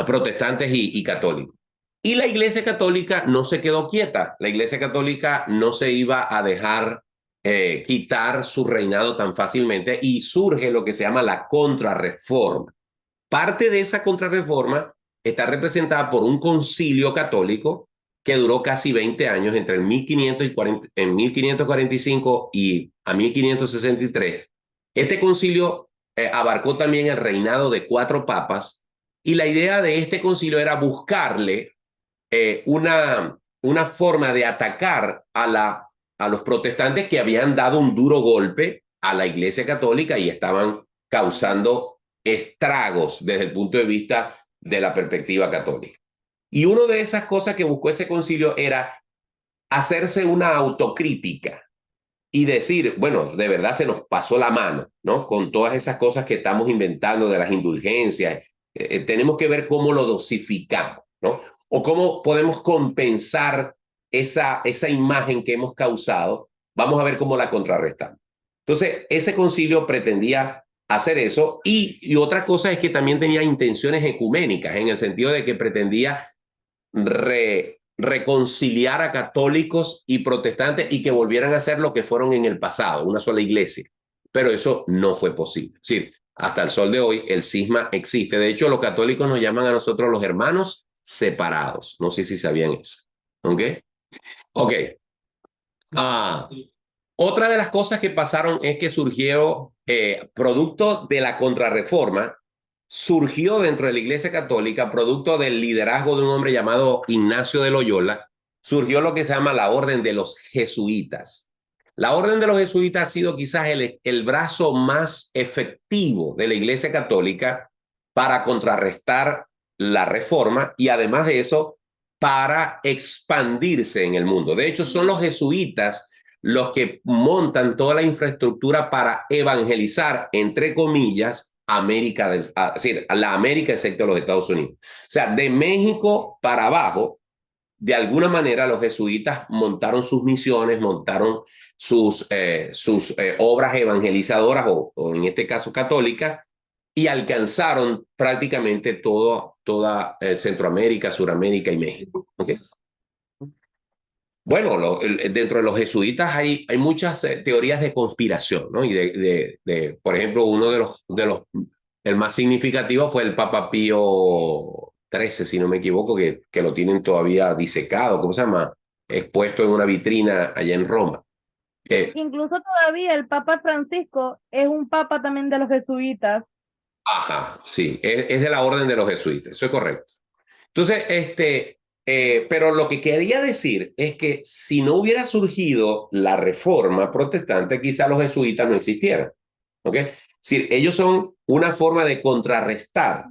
protestantes y católicos. Y la Iglesia Católica no se quedó quieta. La Iglesia Católica no se iba a dejar quitar su reinado tan fácilmente y surge lo que se llama la Contrarreforma. Parte de esa Contrarreforma está representada por un concilio católico que duró casi 20 años, entre el 1545 y a 1563. Este concilio abarcó también el reinado de 4 papas y la idea de este concilio era buscarle una forma de atacar a los protestantes que habían dado un duro golpe a la Iglesia Católica y estaban causando estragos desde el punto de vista de la perspectiva católica. Y una de esas cosas que buscó ese concilio era hacerse una autocrítica y decir, bueno, de verdad se nos pasó la mano, ¿no? Con todas esas cosas que estamos inventando de las indulgencias, tenemos que ver cómo lo dosificamos, ¿no? O cómo podemos compensar esa imagen que hemos causado. Vamos a ver cómo la contrarrestamos. Entonces, ese concilio pretendía hacer eso y otra cosa es que también tenía intenciones ecuménicas, en el sentido de que pretendía reconciliar a católicos y protestantes y que volvieran a ser lo que fueron en el pasado, una sola iglesia. Pero eso no fue posible. Es decir, hasta el sol de hoy el cisma existe. De hecho, los católicos nos llaman a nosotros los hermanos separados. No sé si sabían eso. ¿Ok? Ok. Otra de las cosas que pasaron es que surgió, producto de la Contrarreforma, surgió dentro de la Iglesia Católica, producto del liderazgo de un hombre llamado Ignacio de Loyola, surgió lo que se llama la Orden de los Jesuitas. La Orden de los Jesuitas ha sido quizás el brazo más efectivo de la Iglesia Católica para contrarrestar la Reforma y además de eso, para expandirse en el mundo. De hecho, son los jesuitas los que montan toda la infraestructura para evangelizar, entre comillas, América, es decir, la América excepto los Estados Unidos. O sea, de México para abajo, de alguna manera los jesuitas montaron sus misiones, montaron sus obras evangelizadoras o en este caso católicas y alcanzaron prácticamente toda Centroamérica, Suramérica y México. ¿Okay? Bueno, dentro de los jesuitas hay muchas teorías de conspiración, ¿no? Y por ejemplo, uno el más significativo fue el Papa Pío XIII, si no me equivoco, que lo tienen todavía disecado, ¿cómo se llama? Expuesto en una vitrina allá en Roma. Incluso todavía el Papa Francisco es un papa también de los jesuitas. Ajá, sí, es de la orden de los jesuitas, eso es correcto. Entonces, pero lo que quería decir es que si no hubiera surgido la Reforma protestante, quizá los jesuitas no existieran. ¿Ok? Es decir, ellos son una forma de contrarrestar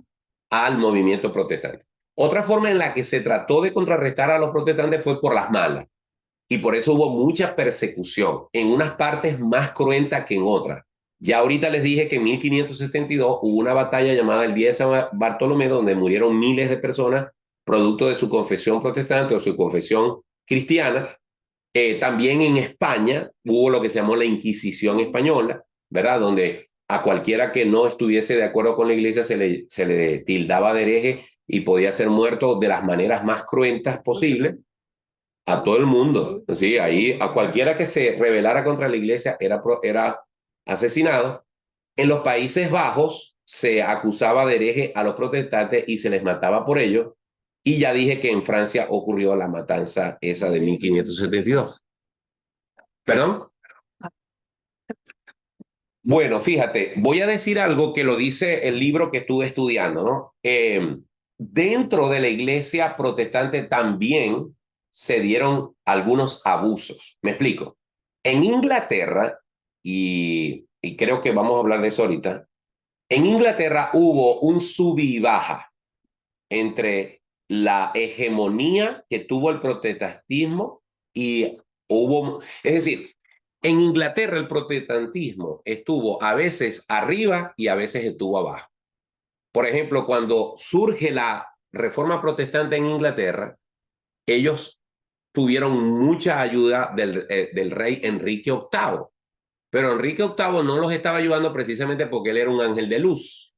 al movimiento protestante. Otra forma en la que se trató de contrarrestar a los protestantes fue por las malas. Y por eso hubo mucha persecución, en unas partes más cruenta que en otras. Ya ahorita les dije que en 1572 hubo una batalla llamada el Día de San Bartolomé, donde murieron miles de personas producto de su confesión protestante o su confesión cristiana. También en España hubo lo que se llamó la Inquisición española, ¿verdad? Donde a cualquiera que no estuviese de acuerdo con la iglesia se le tildaba de hereje y podía ser muerto de las maneras más cruentas posibles. A todo el mundo, ¿sí? Ahí a cualquiera que se rebelara contra la iglesia era asesinado. En los Países Bajos se acusaba de hereje a los protestantes y se les mataba por ello. Y ya dije que en Francia ocurrió la matanza esa de 1572. ¿Perdón? Bueno, fíjate, voy a decir algo que lo dice el libro que estuve estudiando, ¿no? dentro de la iglesia protestante también se dieron algunos abusos. Me explico. En Inglaterra, y creo que vamos a hablar de eso ahorita, en Inglaterra hubo un sub y baja entre la hegemonía que tuvo el protestantismo y hubo, es decir, en Inglaterra el protestantismo estuvo a veces arriba y a veces estuvo abajo. Por ejemplo, cuando surge la reforma protestante en Inglaterra, ellos tuvieron mucha ayuda del rey Enrique VIII. Pero Enrique VIII no los estaba ayudando precisamente porque él era un ángel de luz,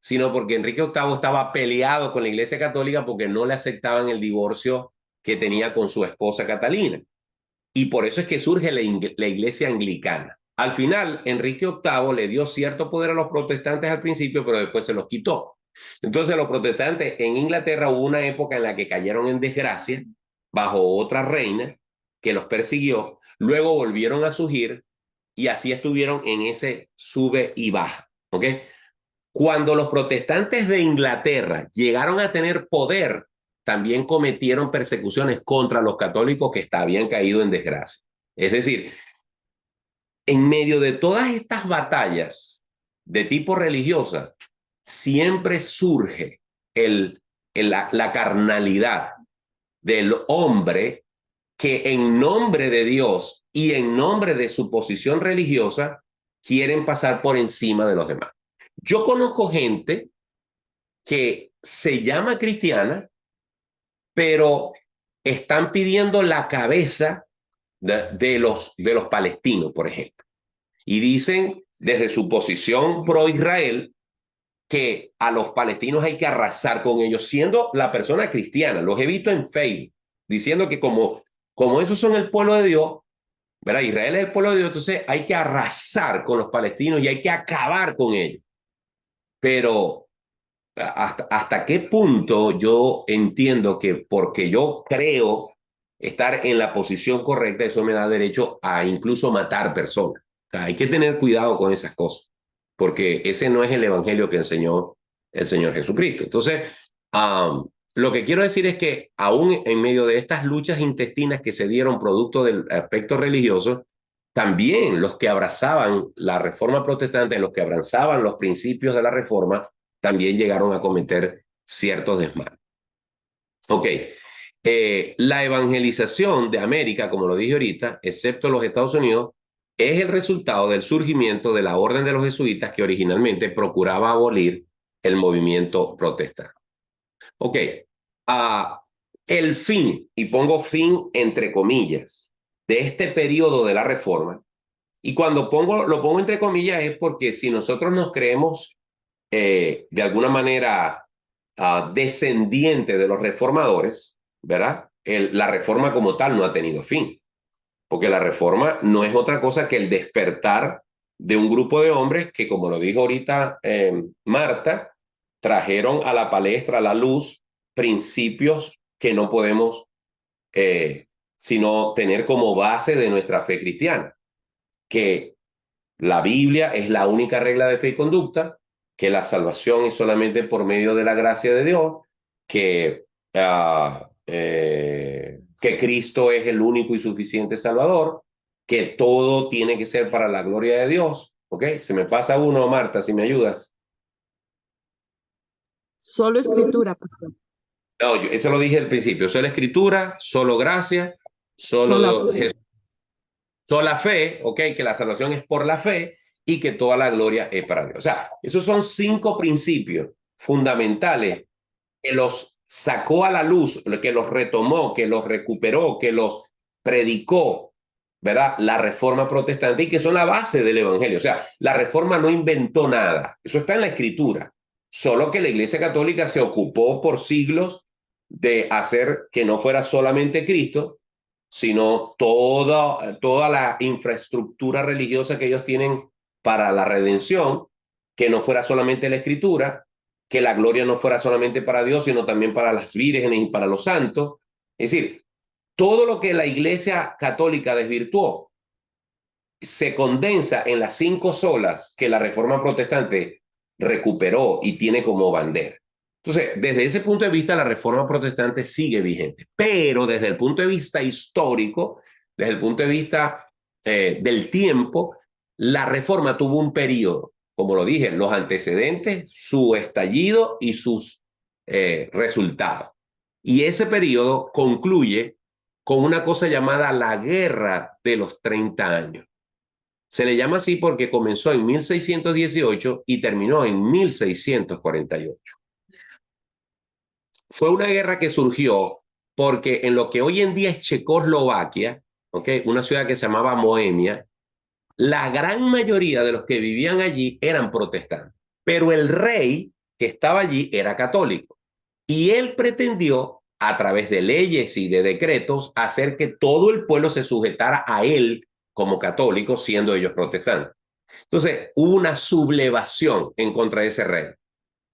sino porque Enrique VIII estaba peleado con la Iglesia Católica porque no le aceptaban el divorcio que tenía con su esposa Catalina. Y por eso es que surge la Iglesia Anglicana. Al final, Enrique VIII le dio cierto poder a los protestantes al principio, pero después se los quitó. Entonces, los protestantes en Inglaterra hubo una época en la que cayeron en desgracia bajo otra reina que los persiguió. Luego volvieron a surgir y así estuvieron en ese sube y baja. ¿Ok? Cuando los protestantes de Inglaterra llegaron a tener poder, también cometieron persecuciones contra los católicos que habían caído en desgracia. Es decir, en medio de todas estas batallas de tipo religiosa, siempre surge la carnalidad del hombre que en nombre de Dios y en nombre de su posición religiosa quieren pasar por encima de los demás. Yo conozco gente que se llama cristiana, pero están pidiendo la cabeza de los palestinos, por ejemplo. Y dicen desde su posición pro-Israel que a los palestinos hay que arrasar con ellos, siendo la persona cristiana. Los he visto en Facebook, diciendo que como esos son el pueblo de Dios, ¿verdad? Israel es el pueblo de Dios, entonces hay que arrasar con los palestinos y hay que acabar con ellos. Pero ¿hasta qué punto yo entiendo que porque yo creo estar en la posición correcta, eso me da derecho a incluso matar personas? O sea, hay que tener cuidado con esas cosas, porque ese no es el evangelio que enseñó el Señor Jesucristo. Entonces, lo que quiero decir es que aún en medio de estas luchas intestinas que se dieron producto del aspecto religioso, también los que abrazaban la reforma protestante, los que abrazaban los principios de la reforma, también llegaron a cometer ciertos desmanes. Ok, la evangelización de América, como lo dije ahorita, excepto los Estados Unidos, es el resultado del surgimiento de la Orden de los Jesuitas que originalmente procuraba abolir el movimiento protestante. Ok, el fin, y pongo fin entre comillas, de este periodo de la Reforma, y cuando lo pongo entre comillas es porque si nosotros nos creemos de alguna manera descendiente de los reformadores, ¿verdad? La reforma como tal no ha tenido fin, porque la reforma no es otra cosa que el despertar de un grupo de hombres que, como lo dijo ahorita Marta, trajeron a la palestra, a la luz, principios que no podemos sino tener como base de nuestra fe cristiana, que la Biblia es la única regla de fe y conducta, que la salvación es solamente por medio de la gracia de Dios, que Cristo es el único y suficiente Salvador, que todo tiene que ser para la gloria de Dios. ¿Ok? Se me pasa uno, Marta, si me ayudas. Solo escritura, pastor. No, eso lo dije al principio. Solo escritura, solo gracia, solo sola fe, ¿ok? Que la salvación es por la fe y que toda la gloria es para Dios. O sea, esos son 5 principios fundamentales que los sacó a la luz, que los retomó, que los recuperó, que los predicó, ¿verdad? La reforma protestante y que son la base del evangelio. O sea, la reforma no inventó nada. Eso está en la escritura. Solo que la Iglesia Católica se ocupó por siglos de hacer que no fuera solamente Cristo, sino toda la infraestructura religiosa que ellos tienen para la redención, que no fuera solamente la escritura, que la gloria no fuera solamente para Dios, sino también para las vírgenes y para los santos. Es decir, todo lo que la Iglesia Católica desvirtuó se condensa en las 5 solas que la Reforma Protestante recuperó y tiene como bandera. Entonces, desde ese punto de vista, la reforma protestante sigue vigente, pero desde el punto de vista histórico, desde el punto de vista del tiempo, la reforma tuvo un periodo, como lo dije, los antecedentes, su estallido y sus resultados. Y ese periodo concluye con una cosa llamada la Guerra de los 30 años. Se le llama así porque comenzó en 1618 y terminó en 1648. Fue una guerra que surgió porque en lo que hoy en día es Checoslovaquia, ¿okay? Una ciudad que se llamaba Moemia, la gran mayoría de los que vivían allí eran protestantes, pero el rey que estaba allí era católico. Y él pretendió, a través de leyes y de decretos, hacer que todo el pueblo se sujetara a él como católico, siendo ellos protestantes. Entonces, hubo una sublevación en contra de ese rey.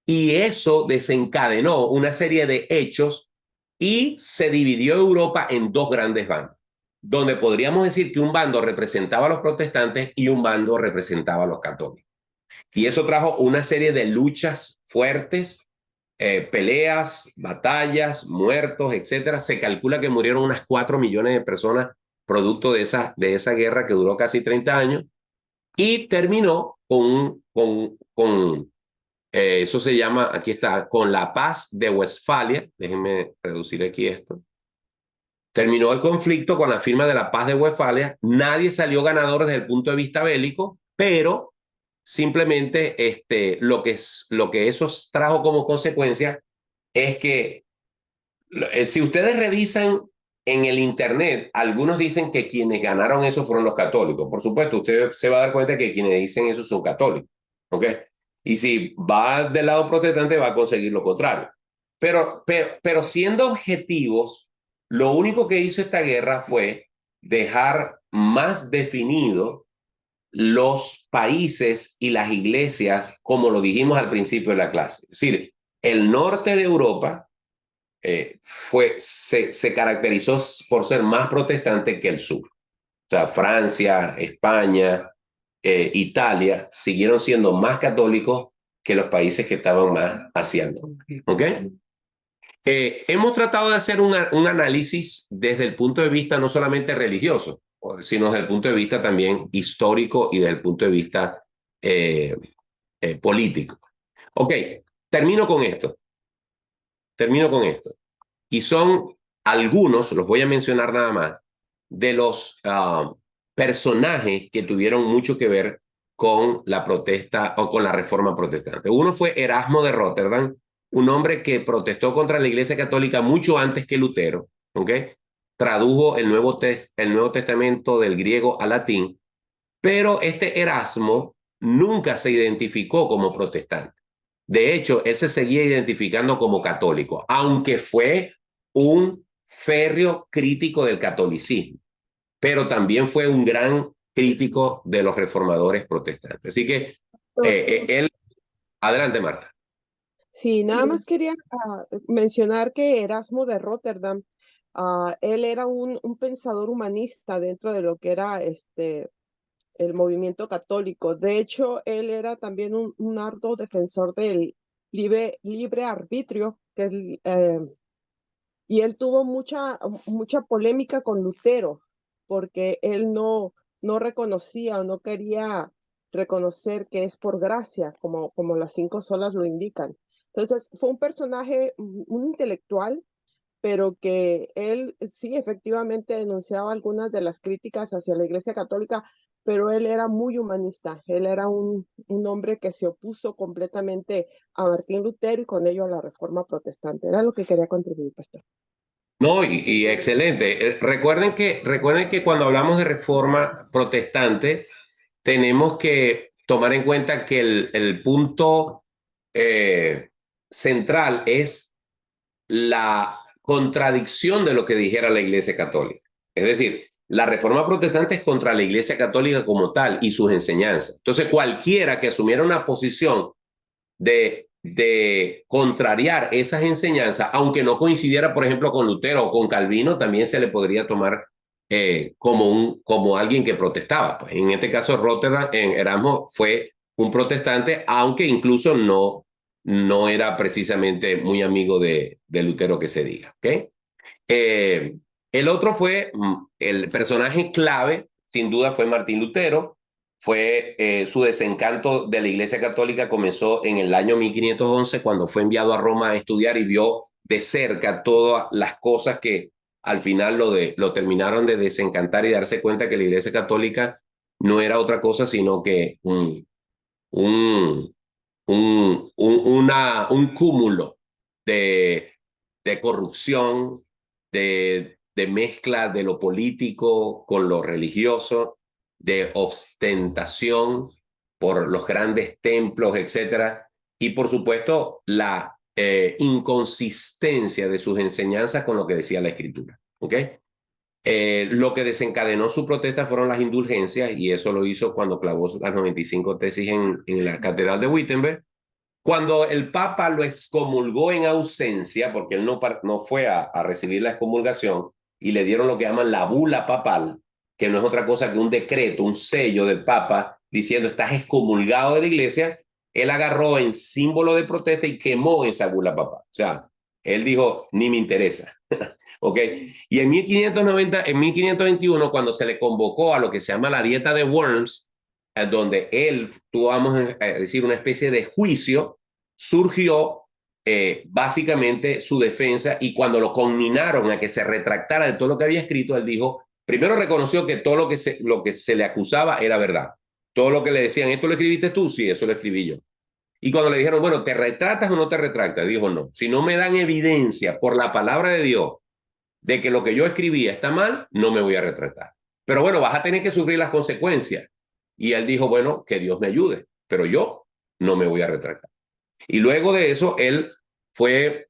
Y eso desencadenó una serie de hechos y se dividió Europa en dos grandes bandos, donde podríamos decir que un bando representaba a los protestantes y un bando representaba a los católicos. Y eso trajo una serie de luchas fuertes, peleas, batallas, muertos, etcétera. Se calcula que murieron unas 4 millones de personas producto de esa guerra que duró casi 30 años y terminó con eso se llama, aquí está, con la paz de Westfalia. Déjenme reducir aquí esto. Terminó el conflicto con la firma de la paz de Westfalia. Nadie salió ganador desde el punto de vista bélico, pero simplemente lo que eso trajo como consecuencia es que si ustedes revisan en el internet, algunos dicen que quienes ganaron eso fueron los católicos. Por supuesto, usted se va a dar cuenta que quienes dicen eso son católicos, ¿ok? Y si va del lado protestante, va a conseguir lo contrario. Pero siendo objetivos, lo único que hizo esta guerra fue dejar más definido los países y las iglesias, como lo dijimos al principio de la clase. Es decir, el norte de Europa se caracterizó por ser más protestante que el sur. O sea, Francia, España, Italia siguieron siendo más católicos que los países que estaban más haciendo. ¿Ok? Hemos tratado de hacer un análisis desde el punto de vista no solamente religioso, sino desde el punto de vista también histórico y desde el punto de vista político. Ok, termino con esto. Y son algunos, los voy a mencionar nada más, de los personajes que tuvieron mucho que ver con la protesta o con la reforma protestante. Uno fue Erasmo de Rotterdam, un hombre que protestó contra la Iglesia Católica mucho antes que Lutero, ¿ok? Tradujo el Nuevo Testamento del griego al latín, pero este Erasmo nunca se identificó como protestante. De hecho, él se seguía identificando como católico, aunque fue un férreo crítico del catolicismo, pero también fue un gran crítico de los reformadores protestantes. Así que él... Adelante, Marta. Sí, nada más quería mencionar que Erasmo de Rotterdam, él era un pensador humanista dentro de lo que era el movimiento católico. De hecho, él era también un arduo defensor del libre arbitrio, y él tuvo mucha polémica con Lutero, porque él no reconocía o no quería reconocer que es por gracia, como las 5 solas lo indican. Entonces, fue un personaje, un intelectual, pero que él sí efectivamente denunciaba algunas de las críticas hacia la Iglesia Católica, pero él era muy humanista. Él era un hombre que se opuso completamente a Martín Lutero y con ello a la Reforma Protestante. Era lo que quería contribuir, pastor. No, y excelente. Recuerden que cuando hablamos de reforma protestante, tenemos que tomar en cuenta que el punto central es la contradicción de lo que dijera la Iglesia Católica. Es decir, la reforma protestante es contra la Iglesia Católica como tal y sus enseñanzas. Entonces, cualquiera que asumiera una posición de contrariar esas enseñanzas, aunque no coincidiera, por ejemplo, con Lutero o con Calvino, también se le podría tomar como alguien que protestaba. Pues en este caso, Rotterdam, Erasmo fue un protestante, aunque incluso no no era precisamente muy amigo de Lutero, que se diga. ¿Okay? El otro fue el personaje clave, sin duda, fue Martín Lutero. Su desencanto de la Iglesia Católica comenzó en el año 1511, cuando fue enviado a Roma a estudiar y vio de cerca todas las cosas que al final lo terminaron de desencantar y darse cuenta que la Iglesia Católica no era otra cosa sino que un cúmulo de corrupción, de mezcla de lo político con lo religioso, de ostentación por los grandes templos, etcétera, y por supuesto la inconsistencia de sus enseñanzas con lo que decía la Escritura. ¿Ok? Lo que desencadenó su protesta fueron las indulgencias, y eso lo hizo cuando clavó las 95 tesis en la Catedral de Wittenberg. Cuando el Papa lo excomulgó en ausencia, porque él no fue a recibir la excomulgación, y le dieron lo que llaman la bula papal, que no es otra cosa que un decreto, un sello del Papa diciendo estás excomulgado de la Iglesia, él agarró en símbolo de protesta y quemó esa bula papal. O sea, él dijo, ni me interesa. ¿Ok? Y en 1521, cuando se le convocó a lo que se llama la Dieta de Worms, donde él tuvo, vamos a decir, una especie de juicio, surgió básicamente su defensa, y cuando lo conminaron a que se retractara de todo lo que había escrito, él dijo, primero reconoció que todo lo que se le acusaba era verdad. Todo lo que le decían, ¿esto lo escribiste tú? Sí, eso lo escribí yo. Y cuando le dijeron, bueno, ¿te retratas o no te retractas? Dijo, no, si no me dan evidencia por la palabra de Dios de que lo que yo escribía está mal, no me voy a retratar. Pero bueno, vas a tener que sufrir las consecuencias. Y él dijo, bueno, que Dios me ayude, pero yo no me voy a retratar. Y luego de eso, él fue,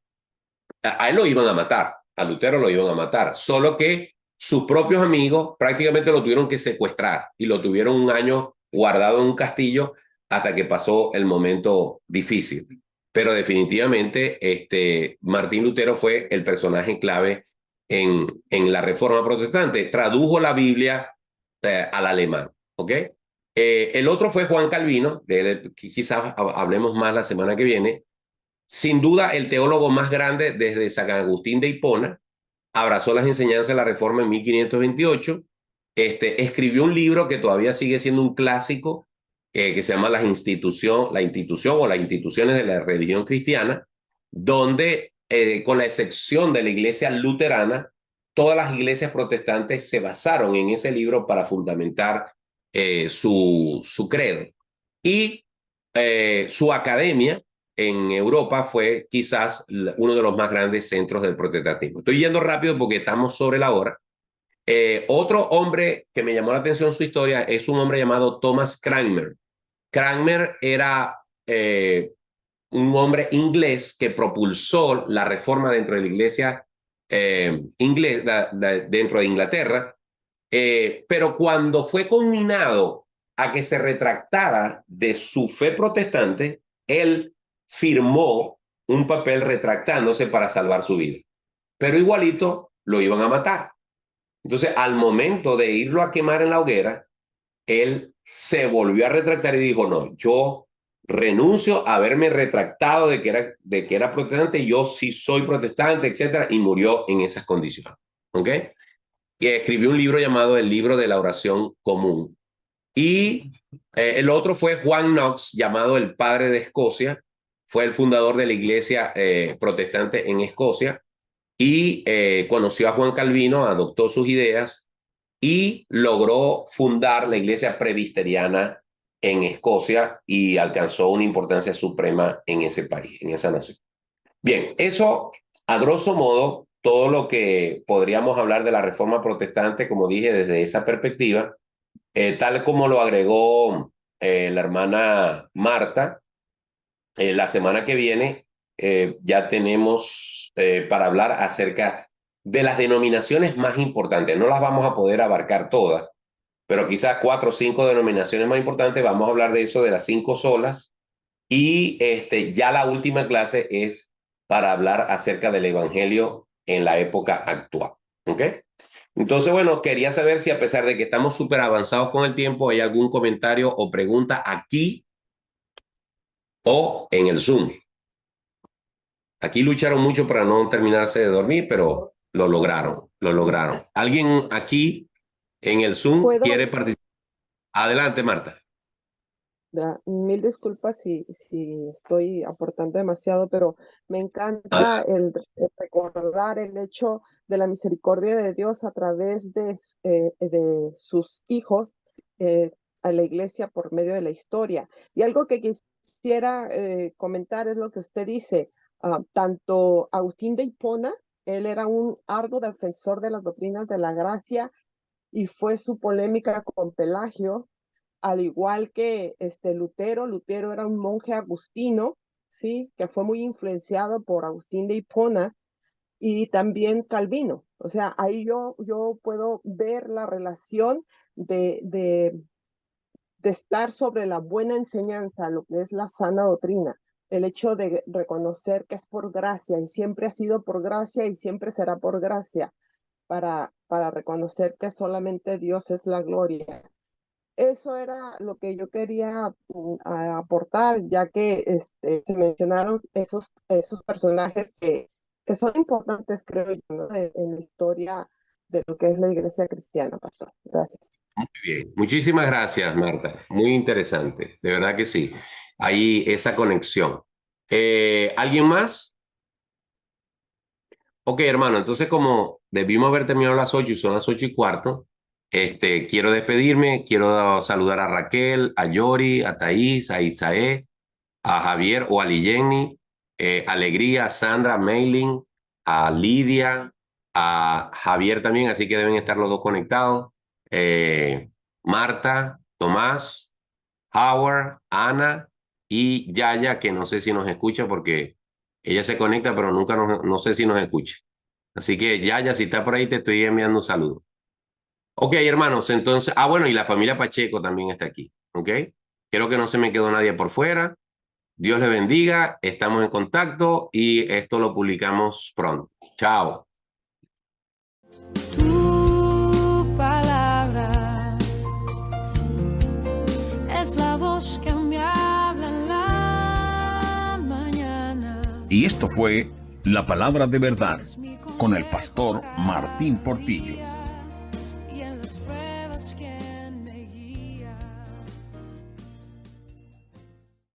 a él lo iban a matar, a Lutero lo iban a matar, solo que sus propios amigos prácticamente lo tuvieron que secuestrar y lo tuvieron un año guardado en un castillo hasta que pasó el momento difícil. Pero definitivamente Martín Lutero fue el personaje clave en la Reforma Protestante. Tradujo la Biblia al alemán. ¿Ok? El otro fue Juan Calvino, de él quizás hablemos más la semana que viene. Sin duda, el teólogo más grande desde San Agustín de Hipona. Abrazó las enseñanzas de la Reforma en 1528. Escribió un libro que todavía sigue siendo un clásico, que se llama la institución o las instituciones de la religión cristiana, donde, con la excepción de la iglesia luterana, todas las iglesias protestantes se basaron en ese libro para fundamentar su credo. Y su academia en Europa fue quizás uno de los más grandes centros del protestantismo. Estoy yendo rápido porque estamos sobre la hora. Otro hombre que me llamó la atención su historia es un hombre llamado Thomas Cranmer. Cranmer era un hombre inglés que propulsó la reforma dentro de la iglesia inglesa, dentro de Inglaterra, pero cuando fue conminado a que se retractara de su fe protestante, él firmó un papel retractándose para salvar su vida. Pero igualito lo iban a matar. Entonces, al momento de irlo a quemar en la hoguera, él se volvió a retractar y dijo, no, yo renuncio a haberme retractado de que era protestante, yo sí soy protestante, etcétera, y murió en esas condiciones. ¿Ok? Y escribió un libro llamado El Libro de la Oración Común. Y el otro fue Juan Knox, llamado el Padre de Escocia. Fue el fundador de la iglesia protestante en Escocia, y conoció a Juan Calvino, adoptó sus ideas y logró fundar la iglesia presbiteriana en Escocia, y alcanzó una importancia suprema en ese país, en esa nación. Bien, eso a grosso modo todo lo que podríamos hablar de la Reforma Protestante, como dije, desde esa perspectiva, tal como lo agregó la hermana Marta. La semana que viene ya tenemos para hablar acerca de las denominaciones más importantes. No las vamos a poder abarcar todas, pero quizás 4 o 5 denominaciones más importantes. Vamos a hablar de eso, de las 5 solas. Y ya la última clase es para hablar acerca del evangelio en la época actual. ¿Ok? Entonces, bueno, quería saber si, a pesar de que estamos súper avanzados con el tiempo, hay algún comentario o pregunta aquí o en el Zoom. Aquí lucharon mucho para no terminarse de dormir, pero lo lograron, lo lograron. ¿Alguien aquí en el Zoom ¿Puedo? quiere participar? Adelante, Marta. Mil disculpas si estoy aportando demasiado, pero me encanta el recordar el hecho de la misericordia de Dios a través de sus hijos a la iglesia por medio de la historia. Y algo que quisiera comentar es lo que usted dice. Tanto Agustín de Hipona, él era un arduo defensor de las doctrinas de la gracia y fue su polémica con Pelagio, al igual que Lutero. Lutero era un monje agustino, ¿sí? Que fue muy influenciado por Agustín de Hipona, y también Calvino. O sea, ahí yo puedo ver la relación de estar sobre la buena enseñanza, lo que es la sana doctrina. El hecho de reconocer que es por gracia y siempre ha sido por gracia y siempre será por gracia, para reconocer que solamente Dios es la gloria. Eso era lo que yo quería aportar, ya que se mencionaron esos personajes que son importantes, creo yo, ¿no? En la historia de lo que es la iglesia cristiana, pastor. Gracias. Muy bien. Muchísimas gracias, Marta. Muy interesante. De verdad que sí. Ahí esa conexión. ¿Alguien más? Ok, hermano. Entonces, como debimos haber terminado a las 8 y son las 8:15, quiero despedirme. Quiero saludar a Raquel, a Yori, a Thaís, a Isaé, a Javier o a Liyenny, Alegría, a Sandra, a Mailing, a Lidia, a Javier también, así que deben estar los dos conectados. Marta, Tomás, Howard, Ana y Yaya, que no sé si nos escucha porque ella se conecta, pero nunca no sé si nos escucha. Así que Yaya, si está por ahí, te estoy enviando un saludo. Ok, hermanos, entonces, bueno, y la familia Pacheco también está aquí, ¿ok? Creo que no se me quedó nadie por fuera. Dios les bendiga, estamos en contacto y esto lo publicamos pronto. Chao. Tu palabra es la voz que me habla en la mañana. Y esto fue La Palabra de Verdad con el pastor Martín Portillo.